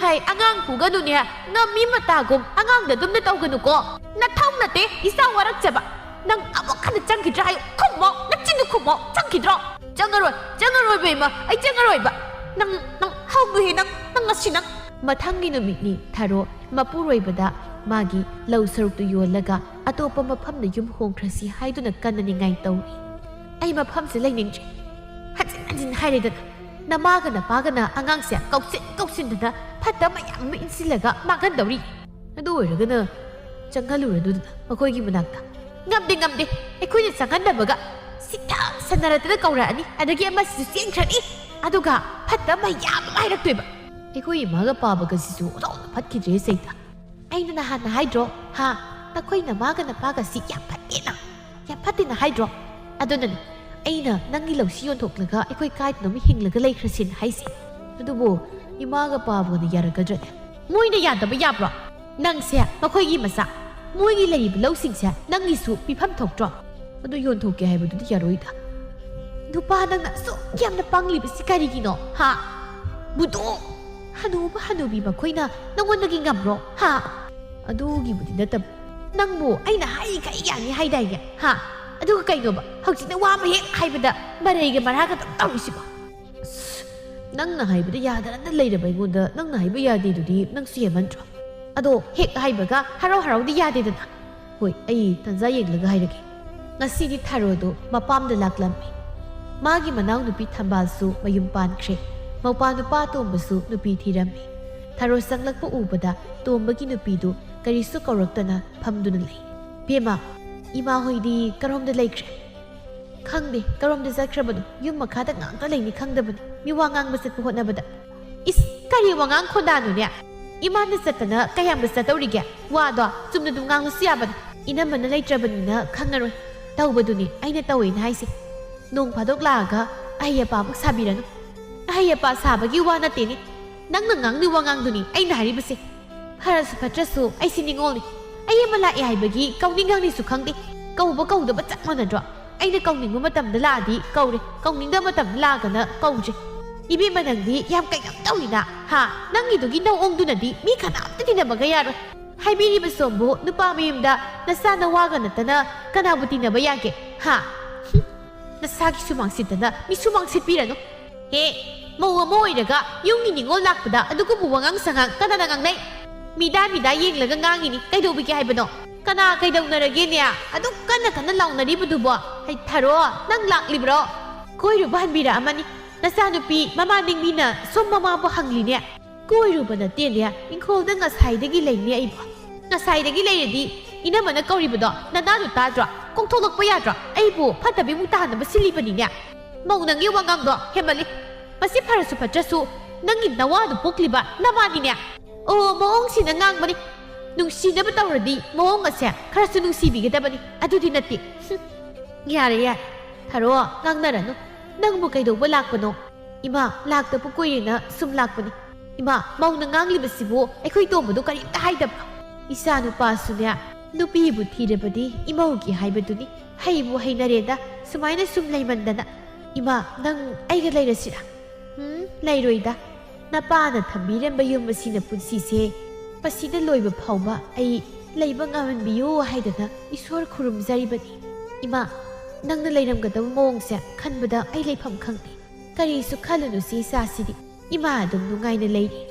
ꯍꯥꯏ ꯑꯉꯥꯡ ꯄꯨꯒꯅꯨꯅꯦ ꯉꯝꯃꯤ ꯃꯇꯥꯒꯨꯝ ꯑꯉꯥꯡꯗ ꯑꯗꯨꯝꯅ ꯇꯧꯒꯅꯨꯀꯣ ꯅꯊꯧ ꯅꯠꯇꯦ ꯏꯆꯥ ꯋꯥꯔꯛꯆꯕ ꯅꯪ ꯑꯃꯨꯛ ꯍꯟꯅ ꯆꯪꯈꯤꯗ꯭ꯔꯥ ꯍꯥꯏꯌꯣ ꯈꯨꯝꯃꯣ ꯅꯆꯤꯟꯗꯨ ꯈꯨꯝꯃꯣ ꯆꯪꯈꯤꯗ꯭ꯔꯣ ꯆꯪꯉꯔꯣꯏꯕ ꯏꯃꯥ ꯑꯩ ꯆꯪꯉꯔꯣꯏꯕ ꯅꯪ ꯍꯧꯅꯨꯍꯦ ꯅꯪ ꯉꯁꯤ ꯅꯪ ꯃꯊꯪꯒꯤ ꯅꯨꯃꯤꯠꯅꯤ ꯊꯥꯔꯣ ꯃꯄꯨꯔꯣꯏꯕꯗ ꯃꯥꯒꯤ ꯂꯧ ꯁꯔꯨꯛꯇꯨ ꯌꯣꯜꯂꯒ ꯑꯇꯣꯞꯄ ꯃꯐꯝꯗ ꯌꯨꯝ ꯍꯣꯡꯈ꯭ꯔꯁꯤ ꯍꯥꯏꯗꯨꯅ ꯀꯟꯅꯅꯤꯡꯉꯥꯏ ꯇꯧꯔꯤ ꯑꯩ ꯃꯐꯝꯁꯦ ꯂꯩꯅꯤꯡꯗ꯭ꯔꯦ ꯍꯟꯖꯤꯟ ꯍꯥꯏꯔꯦꯗꯅ ꯅꯃꯥꯒ ꯅꯄꯥꯒꯅ ꯑꯉꯥꯡꯁꯦ ꯀꯧꯁꯤꯟꯗꯅ ꯐꯠꯇ ꯃꯌꯥꯝ ꯑꯃ ꯏꯟꯁꯤꯜꯂꯒ ꯃꯥꯡꯍꯟꯗꯧꯔꯤ ꯑꯗꯨ ꯑꯣꯏꯔꯒꯅ ꯆꯪꯍꯜꯂꯨꯔꯗꯨꯗꯅ ꯃꯈꯣꯏꯒꯤ ꯃꯅꯥꯛꯇ ꯉꯝꯗꯦ ꯑꯩꯈꯣꯏꯅ ꯆꯪꯍꯟꯗꯕꯒ ꯁꯤꯊꯥꯛ ꯁꯟꯅꯔꯗꯅ ꯀꯧꯔꯛꯑꯅꯤ ꯑꯗꯒꯤ ꯑꯃꯁꯤꯁꯨ ꯆꯦꯟꯈ꯭ꯔꯅꯤ ꯑꯗꯨꯒ ꯐꯠꯇ ꯃꯌꯥꯝ ꯑꯃ ꯍꯥꯏꯔꯛꯇꯣꯏꯕ ꯑꯩꯈꯣꯏ ꯏꯃꯥꯒ ꯄꯥꯕꯒꯁꯤꯁꯨ ꯑꯣꯟꯊꯣꯛꯅ ꯐꯠꯈꯤꯗ꯭ꯔꯦ ꯁꯩꯇ ꯑꯩꯅ ꯅꯍꯥꯟꯅ ꯍꯥꯏꯗ꯭ꯔꯣ ꯍꯥ ꯅꯈꯣꯏ ꯅꯃꯥꯒ ꯅꯄꯥꯒꯁꯤ ꯌꯥꯝ ꯐꯠꯇꯦꯅ ꯍꯥꯏꯗ꯭ꯔꯣ ꯑꯗꯨꯅꯅꯤ ꯑꯩꯅ ꯅꯪꯒꯤ ꯂꯧꯁꯤ ꯌꯣꯟꯊꯣꯛꯂꯒ ꯑꯩꯈꯣꯏ ꯀꯥꯏꯗꯅꯣꯝ ꯍꯤꯡꯂꯒ ꯂꯩꯈ꯭ꯔꯁꯤꯅ ꯍꯥꯏꯁꯤ ꯑꯗꯨꯕꯨ ꯏꯃꯥꯒ ꯄꯥꯕꯒꯅ ꯌꯥꯔꯛꯀꯗ꯭ꯔꯅꯦ ꯃꯣꯏꯅ ꯌꯥꯗꯕ ꯌꯥꯕ꯭ꯔꯣ ꯅꯪꯁꯦ ꯃꯈꯣꯏꯒꯤ ꯃꯆꯥ ꯃꯣꯏꯒꯤ ꯂꯩꯔꯤꯕ ꯂꯧꯁꯤꯡꯁꯦ ꯅꯪꯒꯤꯁꯨ ꯄꯤꯐꯝ ꯊꯣꯛꯇ꯭ꯔꯣ ꯑꯗꯨ ꯌꯣꯟꯊꯣꯛꯀꯦ ꯍꯥꯏꯕꯗꯨꯗꯤ ꯌꯥꯔꯣꯏꯗ ꯅꯨꯄꯥ ꯅꯪꯅ ꯑꯁꯨꯛ ꯌꯥꯝꯅ ꯄꯪꯂꯤꯕꯁꯤ ꯀꯔꯤꯒꯤꯅꯣ ꯍꯥ ꯕꯨꯗꯨ ꯍꯅꯨꯕꯤ ꯃꯈꯣꯏꯅ ꯅꯪꯉꯣꯟꯗꯒꯤ ꯉꯝꯕ꯭ꯔꯣ ꯍꯥ ꯑꯗꯨꯒꯤꯕꯨꯗꯤ ꯅꯠꯇꯕ ꯅꯪꯕꯨ ꯑꯩꯅ ꯍꯥꯏꯔꯤꯈꯩ ꯌꯥꯅꯤ ꯍꯥꯏꯗꯥꯏꯅꯦ ꯍꯥ ꯑꯗꯨꯒ ꯀꯩꯅꯣꯕ ꯍꯧꯖꯤꯛꯅ ꯋꯥ ꯑꯃ ꯍꯦꯛ ꯍꯥꯏꯕꯗ ꯃꯔꯩꯒ ꯃꯔꯥꯒ ꯑꯗꯨꯝ ꯇꯧꯔꯤꯁꯤꯕꯣ ꯅꯪꯅ ꯍꯥꯏꯕꯗ ꯌꯥꯗꯅ ꯂꯩꯔꯕ ꯑꯩꯉꯣꯟꯗ ꯅꯪꯅ ꯍꯥꯏꯕ ꯌꯥꯗꯦꯗꯨꯗꯤ ꯅꯪꯁꯨ ꯍꯦꯟꯃꯟꯗ꯭ꯔꯣ ꯑꯗꯣ ꯍꯦꯛ ꯍꯥꯏꯕꯒ ꯍꯔꯥꯎꯗꯤ ꯌꯥꯗꯦꯗꯅ ꯍꯣꯏ ꯑꯩ ꯇꯟꯖꯥ ꯌꯦꯡꯂꯒ ꯍꯥꯏꯔꯒꯦ ꯉꯁꯤꯗꯤ ꯊꯥꯔꯣꯗꯣ ꯃꯄꯥꯝꯗ ꯂꯥꯛꯂꯝꯃꯤ ꯃꯥꯒꯤ ꯃꯅꯥꯎꯅꯨꯄꯤ ꯊꯝꯕꯥꯜꯁꯨ ꯃꯌꯨꯝ ꯄꯥꯟꯈ꯭ꯔꯦ ꯃꯧꯄꯥ ꯅꯨꯄꯥ ꯇꯣꯝꯕꯁꯨ ꯅꯨꯄꯤ ꯊꯤꯔꯝꯃꯤ ꯊꯥꯔꯣ ꯆꯪꯂꯛꯄ ꯎꯕꯗ ꯇꯣꯝꯕꯒꯤ ꯅꯨꯄꯤꯗꯨ ꯀꯔꯤꯁꯨ ꯀꯧꯔꯛꯇꯅ ꯐꯝꯗꯨꯅ ꯂꯩ ꯕꯦꯝꯃ ꯏꯃꯥ ꯍꯣꯏꯗꯤ ꯀꯔꯣꯝꯗ ꯂꯩꯈ꯭ꯔꯦ ꯈꯪꯗꯦ ꯀꯔꯣꯝꯗ ꯆꯠꯈ꯭ꯔꯕꯅꯣ ꯌꯨꯝ ꯃꯈꯥꯗ ꯉꯥꯛꯇ ꯂꯩꯅꯤ ꯈꯪꯗꯕꯅꯤ ꯃꯤ ꯋꯥ ꯉꯥꯡꯕ ꯆꯠꯄ ꯍꯣꯠꯅꯕꯗ ꯏꯁ ꯀꯔꯤ ꯋꯥꯉꯥꯡ ꯈꯣꯟꯗꯥꯅꯣꯅꯦ ꯏꯃꯥꯅ ꯆꯠꯇꯅ ꯀꯌꯥꯝꯕ ꯆꯠꯇꯧꯔꯤꯒꯦ ꯋꯥꯗꯣ ꯆꯨꯝꯅ ꯑꯗꯨꯝ ꯉꯥꯡꯂꯁꯨ ꯌꯥꯕꯅꯤ ꯏꯅꯝꯕꯅ ꯂꯩꯇ꯭ꯔꯕꯅꯤꯅ ꯈꯪꯉꯔꯣই ꯇꯧꯕꯗꯨꯅꯤ ꯑꯩꯅ ꯇꯧꯋꯦꯅ ꯍꯥꯏꯁꯦ ꯅꯣꯡ ꯐꯥꯗꯣꯛ ꯂꯥꯛꯑꯒ ꯑꯍꯩ ꯑꯄꯥꯃꯨꯛ ꯁꯥꯕꯤꯔꯅꯨ ꯑꯍꯩ ꯑꯄꯥ ꯁꯥꯕꯒꯤ ꯋꯥ ꯅꯠꯇꯦꯅꯦ ꯅꯪꯅ ꯉꯥꯡꯂꯤ ꯋꯥꯉꯥꯡꯗꯨꯅꯤ ꯑꯩꯅ ꯍꯥꯏꯔꯤꯕꯁꯦ ꯐꯔꯁꯨ ꯐꯠꯇ꯭ꯔꯁꯨ ꯑꯩꯁꯤ ꯅꯤꯡꯉꯣꯜꯅꯤ ꯑꯩ ꯑꯃ ꯂꯥꯛꯑꯦ ꯍꯥꯏꯕꯒꯤ ꯀꯧꯅꯤꯡꯉꯥꯡꯅꯤꯁꯨ ꯈꯪꯗꯦ ꯀꯧꯕ ꯀꯧꯗꯕ ꯆꯞ ꯃꯥꯟꯅꯗ꯭ꯔꯣ ꯑꯩꯅ ꯀꯧꯅꯤꯡꯕ ꯃꯇꯝꯗ ꯂꯥꯛꯑꯗꯤ ꯀꯧꯔꯦ ꯀꯧꯅꯤꯡꯗꯕ ꯃꯇꯝꯗ ꯂꯥꯛꯑꯒꯅ ꯀꯧꯗ꯭ꯔꯦ ꯏꯕꯦꯝꯃ ꯅꯪꯗꯤ ꯌꯥꯝ ꯀꯩꯅꯣꯝ ꯇꯧꯏꯅ ꯍꯥ ꯅꯪꯒꯤꯗꯨꯒꯤ ꯅꯧꯑꯣꯡꯗꯨꯅꯗꯤ ꯃꯤ ꯀꯅꯥꯝꯇ ꯇꯤꯟꯅꯕꯒ ꯌꯥꯔꯣꯏ ꯍꯥꯏꯕꯤꯔꯤꯕ ꯁꯣꯝꯕꯨ ꯅꯨꯄꯥ ꯃꯌꯨꯝꯗ ꯅꯆꯥ ꯅꯋꯥꯒ ꯅꯠꯇꯅ ꯀꯅꯥꯕꯨ ꯇꯤꯟꯅꯕ ꯌꯥꯒꯦ ꯍꯥ ꯅꯁꯥꯒꯤ ꯁꯨꯃꯥꯡ ꯁꯤꯠꯇꯅ ꯃꯤ ꯁꯨꯃꯥꯡ ꯁꯤꯠꯄꯤꯔꯅꯨ ꯃꯧ ꯑꯃ ꯑꯣꯏꯔꯒ ꯌꯨꯝꯒꯤ ꯅꯤꯡꯉꯣꯜ ꯂꯥꯛꯄꯗ ꯑꯗꯨꯒꯨꯝꯕ ꯋꯥꯉꯥꯡ ꯁꯉꯥꯡ ꯀꯅꯥꯅ ꯉꯥꯡꯅꯩ ꯃꯤꯗꯥ ꯌꯦꯡꯂꯒ ꯉꯥꯡꯉꯤꯅꯤ ꯀꯩꯗꯧꯕꯤꯒꯦ ꯍꯥꯏꯕꯅꯣ ꯀꯅꯥ ꯀꯩꯗꯧꯅꯔꯒꯦꯅꯦ ꯑꯗꯨꯛ ꯀꯟꯅ ꯂꯥꯎꯅꯔꯤꯕꯗꯨꯕꯣ ꯍꯩ ꯊꯥꯔꯣ ꯅꯪ ꯂꯥꯛꯂꯤꯕ꯭ꯔꯣ ꯀꯣꯏꯔꯨꯕ ꯍꯟꯕꯤꯔꯛꯑꯃꯅꯤ ꯅꯆꯥꯅꯨꯄꯤ ꯃꯃꯥ ꯅꯤꯡꯃꯤꯅ ꯁꯣꯝ ꯃꯃꯥꯕꯨ ꯍꯪꯂꯤꯅꯦ ꯀꯣꯏꯔꯨꯕ ꯅꯠꯇꯦꯅꯦ ꯏꯪꯈꯣꯜꯗ ꯉꯁꯥꯏꯗꯒꯤ ꯂꯩꯅꯦ ꯑꯩꯕꯨ ꯉꯁꯥꯏꯗꯒꯤ ꯂꯩꯔꯗꯤ ꯏꯅꯝꯃꯅ ꯀꯧꯔꯤꯕꯗꯣ ꯅꯅꯥꯗꯨ ꯇꯥꯗ꯭ꯔꯣ ꯀꯣꯡꯊꯣꯛꯂꯛꯄ ꯌꯥꯗ꯭ꯔꯣ ꯑꯩꯕꯨ ꯐꯠꯇꯕꯤꯃꯨꯛ ꯇꯥꯍꯟꯅꯕ ꯁꯤꯜꯂꯤꯕꯅꯤꯅꯦ ꯃꯧ ꯅꯪꯒꯤ ꯋꯥꯉꯥꯡꯗꯣ ꯍꯦꯟꯃꯜꯂꯤ ꯃꯁꯤ ꯐꯔꯁꯨ ꯐꯠꯇ꯭ꯔꯁꯨ ꯅꯪꯒꯤ ꯅꯋꯥꯗꯨ ꯄꯣꯛꯂꯤꯕ ꯅꯃꯥꯅꯤꯅꯦ ꯑꯣ ꯃꯑꯣꯡꯁꯤꯅ ꯉꯥꯡꯕꯅꯤ ꯅꯨꯡꯁꯤꯅꯕ ꯇꯧꯔꯗꯤ ꯃꯑꯣꯡ ꯑꯁꯦ ꯈꯔꯁꯨ ꯅꯨꯡꯁꯤꯕꯤꯒꯗꯕꯅꯤ ꯑꯗꯨꯗꯤ ꯅꯠꯇꯦ ꯌꯥꯔꯦ ꯌꯥꯔꯦ ꯊꯥꯔꯣ ꯉꯥꯡꯅꯔꯅꯨ ꯅꯪꯕꯨ ꯀꯩꯗꯧꯕ ꯂꯥꯛꯄꯅꯣ ꯏꯃꯥ ꯂꯥꯛꯇꯕ ꯀꯨꯏꯔꯦꯅ ꯁꯨꯝ ꯂꯥꯛꯄꯅꯤ 이마 마우나 ꯉꯥꯡꯂꯤꯕꯁꯤꯕꯨ ꯑꯩꯈꯣꯏ ꯇꯣꯝꯕꯗꯨ ꯀꯔꯤꯝꯇ ꯍꯥꯏꯗꯕ꯭ꯔꯣ 이사 누빠수냐 누비부 티르버디 이마우기 하이버두니 하이부 하이나레다 수마이나 숨 레이만다나 이마 낭 아이가 레이러시라 레이로이다 나빠나 탐비렘바 유머시나 푼시세 빠시나 로이바 파우마 아이 레이바 ngaman biyo 하이다나 이소르 쿠름자리버니 이마 낭나 레이람가다부 모ong세 칸보다 아이 레이팜 칸니 까리수 칼루누 시사시디 이마 좀 누가이나 레이리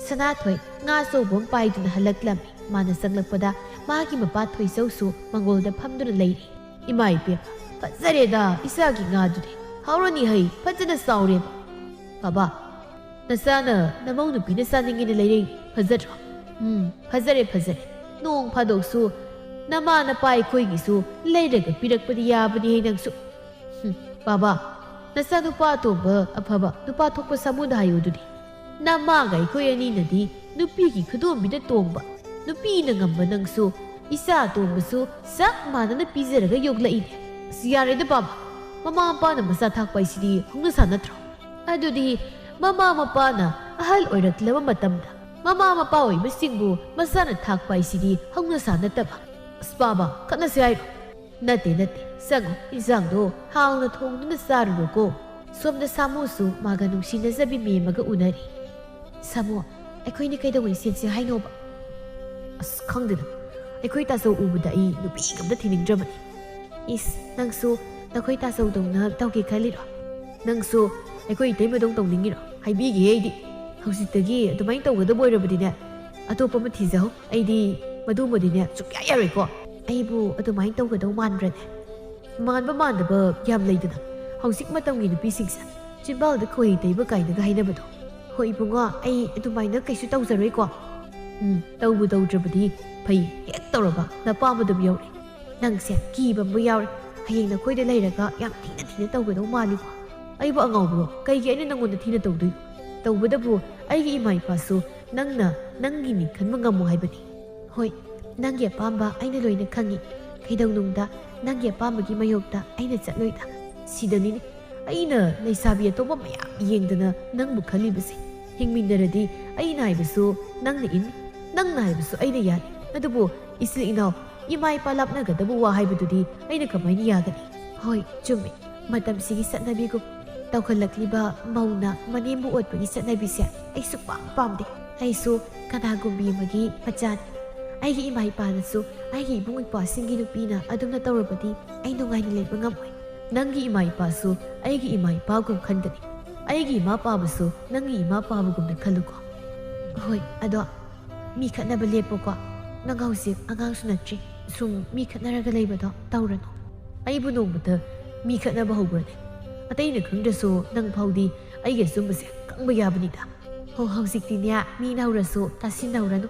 Sanathoi nga sobom paiduna halaklami mana sanglakpada magi mapa thoisausu mangolda phamduna leiri imai pe fazareda isagi nga dude haurani hai fajana saure baba nasana namong nu pina saningi ne leiri fazatro fazare fazare nong phadoksu nama na pai khoi gi su leiraga pirakpadi yabani nangsu baba nasanu pa to ba aphaba nupa thokpa samuda hayu dudi 나마가 이거야니나디 누피기 그도 미데 똥바 누피는 감바 낭수 이사 똥부수 싹 많은 피자라가 욕라이네 시야레드 바바 마마 아빠는 마사 탁바이시디 홍나사 나트로 아두디 마마 아빠나 아할 오이락라바 마tamda 마마 아빠 오이 마싱부 마사나 탁바이시디 홍나사 나타바 스바바 카나시아이로 나테 나테 사고 이상도 하우나 통두나 사르고 솜다 사무수 마가 누시나 자비 메마가 우나리 사모 ꯑꯩꯈꯣꯏꯅ ꯀꯩꯗꯧꯉꯩ ꯁꯦꯟꯁꯤ ꯍꯥꯏꯅꯣꯕ ꯑꯁ ꯈꯪꯗꯦꯗ ꯑꯩꯈꯣꯏ ꯇꯥꯆꯧ ꯎꯕꯗ ꯑꯩ ꯅꯨꯄꯤꯒ ꯑꯝꯇ ꯊꯤꯅꯤꯡꯗ꯭ꯔꯕꯅꯤ ꯏꯁ ꯅꯪꯁꯨ ꯅꯈꯣꯏ ꯇꯥꯆꯧꯗꯧꯅ ꯇꯧꯒꯦ ꯈꯜꯂꯤꯔꯣ ꯅꯪꯁꯨ ꯑꯩꯈꯣꯏ ꯏꯇꯩꯃꯗꯧ ꯇꯧꯅꯤꯡꯉꯤꯔꯣ ꯍꯥꯏꯕꯤꯒꯦ ꯑꯩꯗꯤ ꯍꯧꯖꯤꯛꯇꯒꯤ ꯑꯗꯨꯃꯥꯏꯅ ꯇꯧꯒꯗꯕ ꯑꯣꯏꯔꯕꯗꯤꯅꯦ ꯑꯇꯣꯞꯄ ꯑꯃ ꯊꯤꯖꯧ ꯑꯩꯗꯤ ꯃꯗꯨꯃꯗꯤꯅꯦ ꯁꯨꯛꯌꯥ ꯌꯥꯔꯣꯏꯀꯣ ꯑꯩꯕꯨ ꯑꯗꯨꯃꯥꯏꯅ ꯇꯧꯒꯗꯧ ꯃꯥꯟꯕ꯭ꯔꯅꯦ ꯃꯥꯟꯕ ꯃꯥꯟꯗꯕ ꯌꯥꯝ ꯂꯩꯗꯅ ꯍꯧꯖꯤꯛ ꯃꯇꯝꯒꯤ ꯅꯨꯄꯤꯁꯤꯡꯁꯦ ꯆꯤꯝꯕꯥꯜꯗ ꯈꯣꯏ ꯇꯩꯕ ꯀꯥꯏꯅꯒ ꯍꯥꯏꯅꯕꯗꯣ ꯍꯣꯏ ꯏꯕꯨꯡꯉꯣ ꯑꯩ ꯑꯗꯨꯃꯥꯏꯅ ꯀꯩꯁꯨ ꯇꯧꯖꯔꯣꯏꯀꯣ ꯇꯧꯕꯨ ꯇꯧꯗ꯭ꯔꯕꯗꯤ ꯐꯩ ꯍꯦꯛ ꯇꯧꯔꯕ ꯅꯄꯥꯝꯕꯗꯨꯝ ꯌꯧꯔꯦ ꯅꯪꯁꯦ ꯀꯤꯕ ꯑꯃ ꯌꯥꯎꯔꯦ ꯍꯌꯦꯡ ꯅꯈꯣꯏꯗ ꯂꯩꯔꯒ ꯌꯥꯝ ꯊꯤꯅ ꯊꯤꯅ ꯇꯧꯒꯗꯧ ꯃꯥꯜꯂꯤꯀꯣ ꯑꯩꯕꯨ ꯑꯉꯥꯎꯕ꯭ꯔꯣ ꯀꯩꯒꯤ ꯑꯩꯅ ꯅꯪꯉꯣꯟꯗ ꯊꯤꯅ ꯇꯧꯗꯣꯏꯅꯣ ꯇꯧꯕꯗꯕꯨ ꯑꯩꯒꯤ ꯏꯃꯥ ꯏꯄꯥꯁꯨ ꯅꯪꯅ ꯅꯪꯒꯤꯅꯤ ꯈꯟꯕ ꯉꯝꯃꯣ ꯍꯥꯏꯕꯅꯤ ꯍꯣꯏ ꯅꯪꯒꯤ ꯑꯄꯥꯝꯕ ꯑꯩꯅ ꯂꯣꯏꯅ ꯈꯪꯉꯤ ꯀꯩꯗꯧꯅꯨꯡꯗ ꯅꯪꯒꯤ ꯑꯄꯥꯝꯕꯒꯤ ꯃꯥꯌꯣꯛꯇ ꯑꯩꯅ ꯆꯠꯂꯣꯏꯗ ꯁꯤꯗꯅꯤꯅꯦ ꯑꯩꯅ ꯂꯩꯁꯥꯕꯤ ꯑꯇꯣꯞꯄ ꯃꯌꯥꯝ ꯌꯦꯡꯗꯅ ꯅꯪꯕꯨ ꯈꯜꯂꯤꯕꯁꯦ ꯍꯤꯡꯃꯤꯟꯅꯔꯗꯤ ꯑꯩꯅ ꯍꯥꯏꯕꯁꯨ ꯅꯪꯅ ꯏꯟꯅꯤ ꯅꯪꯅ ꯍꯥꯏꯕꯁꯨ ꯑꯩꯅ ꯌꯥꯅꯤ ꯑꯗꯨꯕꯨ ꯏꯆꯤꯜ ꯏꯅꯥꯎ ꯏꯃꯥ ꯏꯄꯥ ꯂꯥꯞꯅꯒꯗꯕ ꯋꯥ ꯍꯥꯏꯕꯗꯨꯗꯤ ꯑꯩꯅ ꯀꯃꯥꯏꯅ ꯌꯥꯒꯅꯤ ꯍꯣꯏ ꯆꯨꯝꯃꯤ ꯃꯇꯝꯁꯤꯒꯤ ꯆꯠꯅꯕꯤꯒꯨꯝ ꯇꯧꯈꯠꯂꯛꯂꯤꯕ ꯃꯧꯅ ꯃꯅꯦꯝꯕꯨ ꯑꯣꯠꯄꯒꯤ ꯆꯠꯅꯕꯤꯁꯦ ꯑꯩ ꯁꯨꯛꯄꯥꯝ ꯄꯥꯝꯗꯦ ꯑꯩꯁꯨ ꯀꯅꯥꯒꯨꯝꯕꯤ ꯑꯃꯒꯤ ꯃꯆꯥꯅꯤ ꯑꯩꯒꯤ ꯏꯃꯥ ꯏꯄꯥꯅꯁꯨ ꯑꯩꯒꯤ ꯏꯕꯨꯡ ꯏꯄ꯭ꯋꯥꯁꯤꯡꯒꯤ ꯅꯨꯄꯤꯅ ꯑꯗꯨꯝꯅ ꯇꯧꯔꯕꯗꯤ ꯑꯩ ꯅꯨꯡꯉꯥꯏꯅ ꯂꯩꯕ ꯉꯝꯃꯣꯏ ꯅꯪꯒꯤ ꯏꯃꯥ ꯏꯄꯥꯁꯨ ꯑꯩꯒꯤ ꯏꯃꯥ ꯏꯄꯥꯒꯨꯝ ꯈꯟꯒꯅꯤ ꯑꯩꯒꯤ ꯏꯃꯥ ꯄꯥꯕꯁꯨ ꯅꯪꯒꯤ ꯏꯃꯥ ꯄꯥꯕꯒꯨꯝꯅ ꯈꯜꯂꯨꯀꯣ ꯍꯣꯏ ꯑꯗꯣ ꯃꯤ ꯈꯠꯅꯕ ꯂꯦꯞꯄꯣꯀꯣ ꯅꯪ ꯍꯧꯖꯤꯛ ꯑꯉꯥꯡꯁꯨ ꯅꯠꯇ꯭ꯔꯤ ꯁꯨꯝ ꯃꯤ ꯈꯠꯅꯔꯒ ꯂꯩꯕꯗꯣ ꯇꯧꯔꯅꯨ ꯑꯩꯕꯨ ꯅꯣꯡꯃꯇ ꯃꯤ ꯈꯠꯅꯕ ꯍꯧꯕ꯭ꯔꯅꯦ ꯑꯇꯩꯅ ꯈꯪꯗ꯭ꯔꯁꯨ ꯅꯪ ꯐꯥꯎꯗꯤ ꯑꯩꯒꯤ ꯑꯆꯨꯝꯕꯁꯦ ꯈꯪꯕ ꯌꯥꯕꯅꯤꯗ ꯍꯣ ꯍꯧꯖꯤꯛꯇꯤꯅꯦ ꯃꯤꯅ ꯍꯧꯔꯁꯨ ꯇꯥꯁꯤꯟꯅꯧꯔꯅꯨ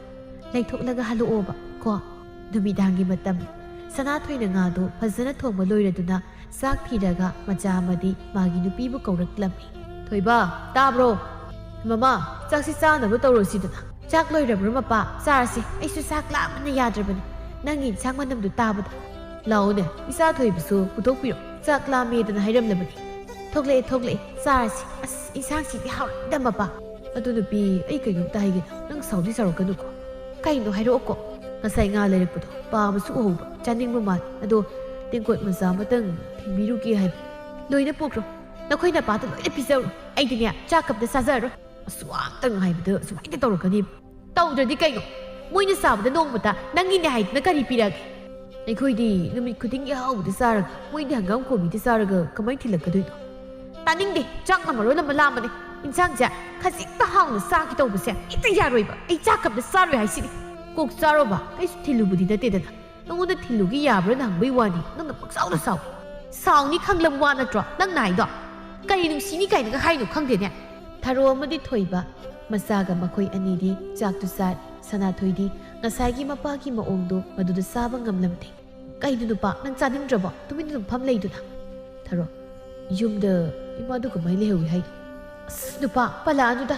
ꯂꯩꯊꯣꯛꯂꯒ ꯍꯜꯂꯛꯑꯣꯕ ꯀꯣ ꯅꯨꯃꯤꯗꯥꯡꯒꯤ ꯃꯇꯝ ꯁꯅꯥꯊꯣꯏꯅ ꯉꯥꯗꯣ ꯐꯖꯅ ꯊꯣꯡꯕ ꯂꯣꯏꯔꯗꯨꯅ ꯆꯥꯛ ꯊꯤꯔꯒ ꯃꯆꯥ ꯑꯃꯗꯤ ꯃꯥꯒꯤ ꯅꯨꯄꯤꯕꯨ ꯀꯧꯔꯛꯂꯝꯃꯤ ꯊꯣꯏꯕ ꯇꯥꯕ꯭ꯔꯣ ꯃꯃꯥ ꯆꯥꯛꯁꯤ ꯆꯥꯅꯕ ꯇꯧꯔꯁꯤꯗꯅ ꯆꯥꯛ ꯂꯣꯏꯔꯕ꯭ꯔꯣ ꯃꯄꯥ ꯆꯥꯔꯁꯤ ꯑꯩꯁꯨ ꯆꯥꯛ ꯂꯥꯝꯕꯅ ꯌꯥꯗ꯭ꯔꯕꯅꯤ ꯅꯪꯒꯤ ꯏꯟꯁꯥꯡ ꯃꯅꯝꯗꯨ ꯇꯥꯕꯗ ꯂꯥꯛꯑꯣꯅꯦ ꯏꯆꯥ ꯊꯣꯏꯕꯁꯨ ꯄꯨꯊꯣꯛꯄꯤꯔꯣ ꯆꯥꯛ ꯂꯥꯝꯃꯦꯗꯅ ꯍꯥꯏꯔꯝꯂꯕꯅꯤ ꯊꯣꯛꯂꯛꯑꯦ ꯊꯣꯛꯂꯛꯑꯦ ꯆꯥꯔꯁꯤ ꯑꯁ ꯏꯟꯁꯥꯡꯁꯤꯗꯤ ꯍꯥꯎꯔꯛꯏꯗ ꯃꯄꯥ ꯑꯗꯨ ꯅꯨꯄꯤ ꯑꯩ ꯀꯩꯅꯣꯝꯇ ꯍꯥꯏꯒꯦꯅ ꯅꯪ ꯁꯥꯎꯗꯤ ꯁꯥꯎꯔꯛꯀꯅꯨꯀꯣ ꯀꯩꯅꯣ ꯍꯥꯏꯔꯛꯑꯣꯀꯣ ꯉꯁꯥꯏ ꯉꯥ ꯂꯩꯔꯛꯄꯗꯣ ꯄꯥꯕꯁꯨ ꯎꯍꯧꯕ ꯆꯥꯅꯤꯡꯕ ꯃꯥꯜꯂꯤ ꯑꯗꯣ ꯇꯦꯡꯀꯣꯠ ꯃꯆꯥ ꯑꯃꯇꯪ ꯊꯤꯟꯕꯤꯔꯨꯒꯦ ꯍꯥꯏꯕ ꯂꯣꯏꯅ ꯄꯨꯈ꯭ꯔꯣ ꯅꯈꯣꯏ ꯅꯄꯥꯗ ꯂꯣꯏꯅ ꯄꯤꯖꯔꯣ ꯑꯩꯗꯤꯅꯦ ꯆꯥꯛ ꯀꯞꯇ ꯆꯥꯖꯔꯣꯏ ꯑꯁꯨꯝꯇꯪ ꯍꯥꯏꯕꯗ ꯁꯨꯃꯥꯏꯅ ꯇꯧꯔꯛꯀꯅꯤ ꯇꯧꯗ꯭ꯔꯗꯤ ꯀꯩꯅꯣ ꯃꯣꯏꯅ ꯆꯥꯕꯗ ꯅꯣꯡꯃꯇ ꯅꯪꯒꯤꯅꯦ ꯍꯥꯏꯗꯅ ꯀꯔꯤ ꯄꯤꯔꯛꯑꯒꯦ ꯑꯩꯈꯣꯏꯗꯤ ꯅꯨꯃꯤꯠ ꯈꯨꯗꯤꯡꯒꯤ ꯑꯍꯥꯎꯕꯗ ꯆꯥꯔꯒ ꯃꯣꯏꯗꯤ ꯍꯪꯒꯥꯝ ꯀꯣꯕꯤꯗ ꯆꯥꯔꯒ ꯀꯃꯥꯏꯅ ꯊꯤꯜꯂꯛꯀꯗꯣꯏꯅꯣ ꯇꯥꯅꯤꯡꯗꯦ ꯆꯥꯛꯅ ꯃꯔꯣꯜ ꯑꯃ ꯂꯥꯝꯕꯅꯦ ꯏꯟꯁꯥꯡꯁꯦ ꯈꯖꯤꯛꯇ ꯍꯥꯎꯅ ꯆꯥꯒꯦ ꯇꯧꯕꯁꯦ ꯍꯦꯛꯇ ꯌꯥꯔꯣꯏꯕ ꯑꯩ ꯆꯥꯛ ꯀꯞꯇ ꯆꯥꯔꯣꯏ ꯍꯥꯏꯁꯤꯅꯤ ꯀꯣꯛ ꯆꯥꯔꯣꯕ ꯑꯩꯁꯨ ꯊꯤꯜꯂꯨꯕꯗꯤ ꯅꯠꯇꯦꯗꯅ ꯅꯪꯉꯣꯟꯗ ꯊꯤꯜꯂꯨꯒꯤ ꯌꯥꯕ꯭ꯔꯥꯅ ꯍꯪꯕꯩ ꯋꯥꯅꯤ ꯅꯪꯅ ꯄꯛꯆꯥꯎꯗ ꯁꯥꯎꯏ ꯁꯥꯎꯅꯤ ꯈꯪꯂꯕ ꯋꯥ ꯅꯠꯇ꯭ꯔꯣ ꯅꯪꯅ ꯍꯥꯏꯗꯣ ꯀꯔꯤ ꯅꯨꯡꯁꯤꯅꯤ ꯀꯥꯏꯅꯒ ꯍꯥꯏꯅꯣ ꯈꯪꯗꯦꯅꯦ ꯊꯔꯣ ꯑꯃꯗꯤ ꯊꯣꯏꯕ ꯃꯆꯥꯒ ꯃꯈꯣꯏ ꯑꯅꯤꯗꯤ ꯆꯥꯛꯇꯨ ꯆꯥꯔꯤ ꯁꯅꯥꯊꯣꯏꯗꯤ ꯉꯁꯥꯏꯒꯤ ꯃꯄꯥꯒꯤ ꯃꯑꯣꯡꯗꯣ ꯃꯗꯨꯗ ꯆꯥꯕ ꯉꯝꯂꯝꯗꯦ ꯀꯩꯅꯣ ꯅꯨꯄꯥ ꯅꯪ ꯆꯥꯅꯤꯡꯗ꯭ꯔꯕꯣ ꯇꯨꯃꯤꯟꯅ ꯑꯗꯨꯝ ꯐꯝ ꯂꯩꯗꯨꯅ ꯊꯔꯣ ꯌꯨꯝꯗ ꯏꯃꯥꯗꯨ ꯀꯃꯥꯏꯅ ꯂꯩꯍꯧꯏ ꯍꯥꯏꯅꯣ नुपा पलानुदा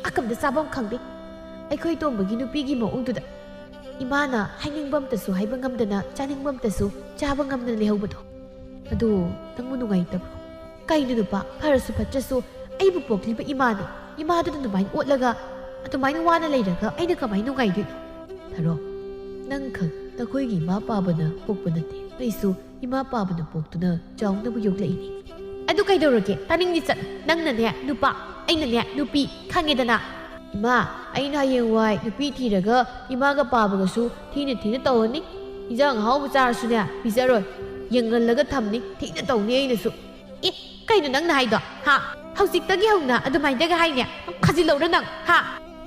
अकमद चाबम खंदे अखोई तोंबगी नुपीगी मौंगदुदा इमाना हाइनिंगबमतसु हाइबंगमदना चानिंगबमतसु चाबंगमदना लेहौबदो अदो तंगु नुगाइतब्रो काइनु नुपा फरसु फट्रसु अइबु पोक्लिबा इमाने इमादुदा नुबाइन ओटलगा अतुमाइन वाना लेरगा अइना कमाइ नुगाइदुनो थारो नंग खं नखोइगी इमा पाबना पोकबा नते अइसु इमा पाबना पोक्तुना चाउनबु योगलाइनी अदु कइदौरगे तानिंगनि चत नंगनने नुपा अइनने नुपी खंगेदना इमा अइना हयेंवाइ नुपी थीरगा इमागा पाबगसु थीना तौनी इजांग हाउ चारसुने पिजरोय यंगलगा थमनी थीना तौनी अइनसु ए कइनो नंगना हाइदो हा हौजिक्तगी हौना अदुमाइदगा हाइने खजिलौरा नंग हा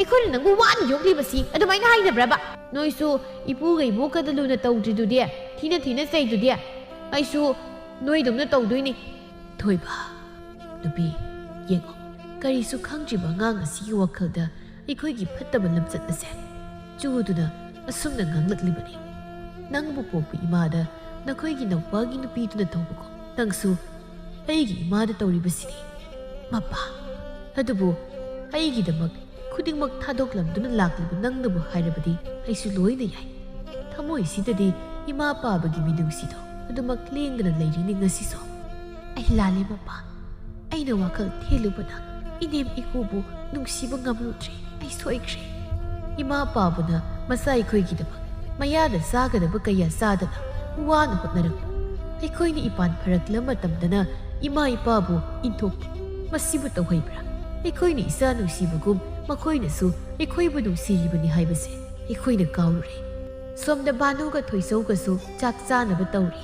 एखोइना नंगु वान योगलिबसि अदुमाइना हाइनब्राबा नोइसु इपुगा इबोकदा लुना तौद्रिदुदि थीना सैदुदि अइसु नोइदुमना तौदुइनी थोइबा नुपी येंगो करिसु खंगजिबा ngang asigi wakhalda ikhoigi phattaba lamchat ase chuduna asumna nganglaklibani nangbu popu imada nakhoigi nawpagi nupi tuna tawbuko nangsu aigi imada tawribasini mapa adubu aigi damak khudingmak thadoklamduna lakliba nangnabu hairabadi aisu loina yai thamoi sidadi ima pabagi minungsido adumak lengdana leirini ngasiso ai lale mapa aina wakhal thelubana इनेम इकोबु नुंगसिबा ngamludri ai soikre ima pabuna masa ikhoigidaba mayada sagadaba kaya sadana wana hotnarak ikhoini ipan pharakla matamdana ima ipabu inthok masibu tawhaibra ikhoini isa nungsibagum makhoina su ikhoibu nungsiribani haibase ikhoina kaure somda banuga thoisauga su chak chanaba tawri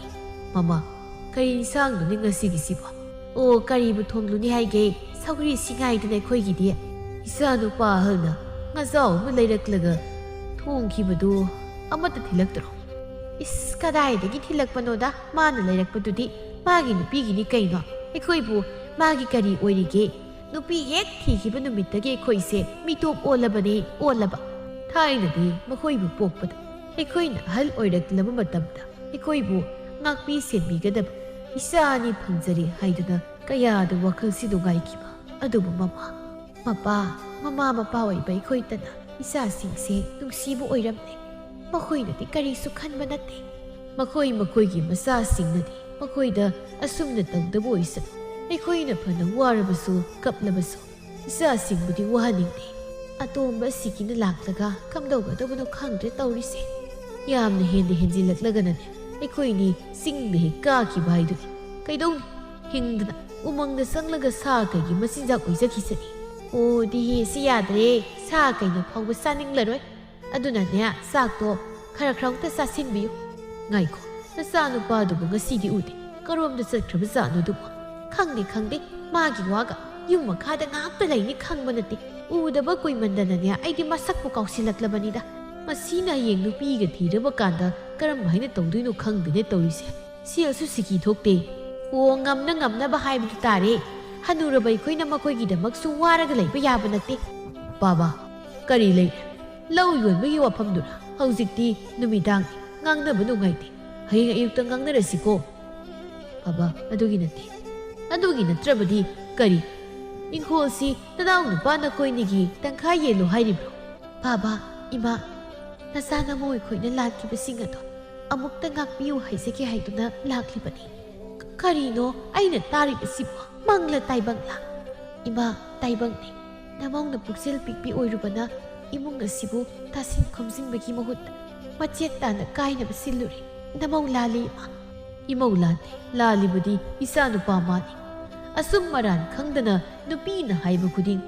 mama kari insang nu ngasi siba o karibu thomluni haige sauri singai dune khoigidi isa nu pa halna ngazau mu leiraklaga thongkhibadu amata thilaktro is kadai dagi thilakpanoda mana leirakpadudi magi nupi gini kaino ekhoibu magi kari oirige nupi hek thikiba numittagi ekhoise mitop olabani olaba thaina di makhoibu pokpad ekhoina hal oiraklaba matamda ekhoibu ngakpi senbigadab isa ani phangjari haiduna kaya da wakal sidu gaikiba adubu mapa oiba ikhoitana isa singse nungsibu oiramne makhoina di karisu khanba nate makhoigi masa singnadi makhoida asumna tawdabu oisa ikhoina phana warabasu kaplabasu isa singbudi wahaningde atomba sikina laklaga kamdauga dabano khangdre tawrise yamna henjilaklaganane ikhoini singbe ka ki baidu kaidong hingdana umangda sanglaga sa kaigi masinjak oizakhisani o di si yadre sa kaino phawba saninglaroi aduna ne sakto khara khrangta sasinbiyu ngaiko nasa nupa dubu ngasidi ude karomda satkraba zanu dubu khangde magi waga yum makhada ngakta laini khangba nati udaba kuimandana ne aidi masakpu kausilaklabanida masina yeng nupiga thiraba kanda karam haina tawduino khangdine tawrise siasu siki thokte o ngamna bahai bu tare hanura bai khoina makoi gi damak su waraga leiba yaba nate baba kari lei lau yon bi wafam dura haujikti numidang ngangna bu nungaiti hayeng ayukta ngangna rasiko baba adugi natrabadi kari ingkhol si tadaw nu pa na koi nigi tangkha yelo hairibro baba ima nasana moi khoina lakki basinga to amukta ngakpiu haiseki haiduna laklibani karino aina taribasibo mangla taibangla ima taibangni namongna puksil pikpi oirubana imung asibu tasin khomsingbagi mahut machet tana kaina basiluri namong lali ma imau lali budi isanu pamani asum maran khangdana nupi na haiba khuding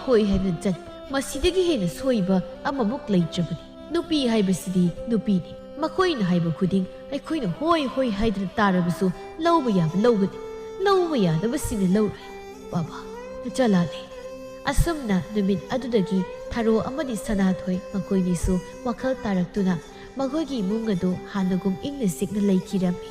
hoi haina jan masidagi hena soiba amamuk leitrabani nupi haibasidi nupi ni makhoi na haiba khuding aikhoina hoi haidra tarabasu lawba yadabasina lawrai baba nachalale asumna numit adudagi tharo amadi sanathoi makhoi ni su wakhal taraktuna makhoi gi imung ado hanagum ingna sikna leikirami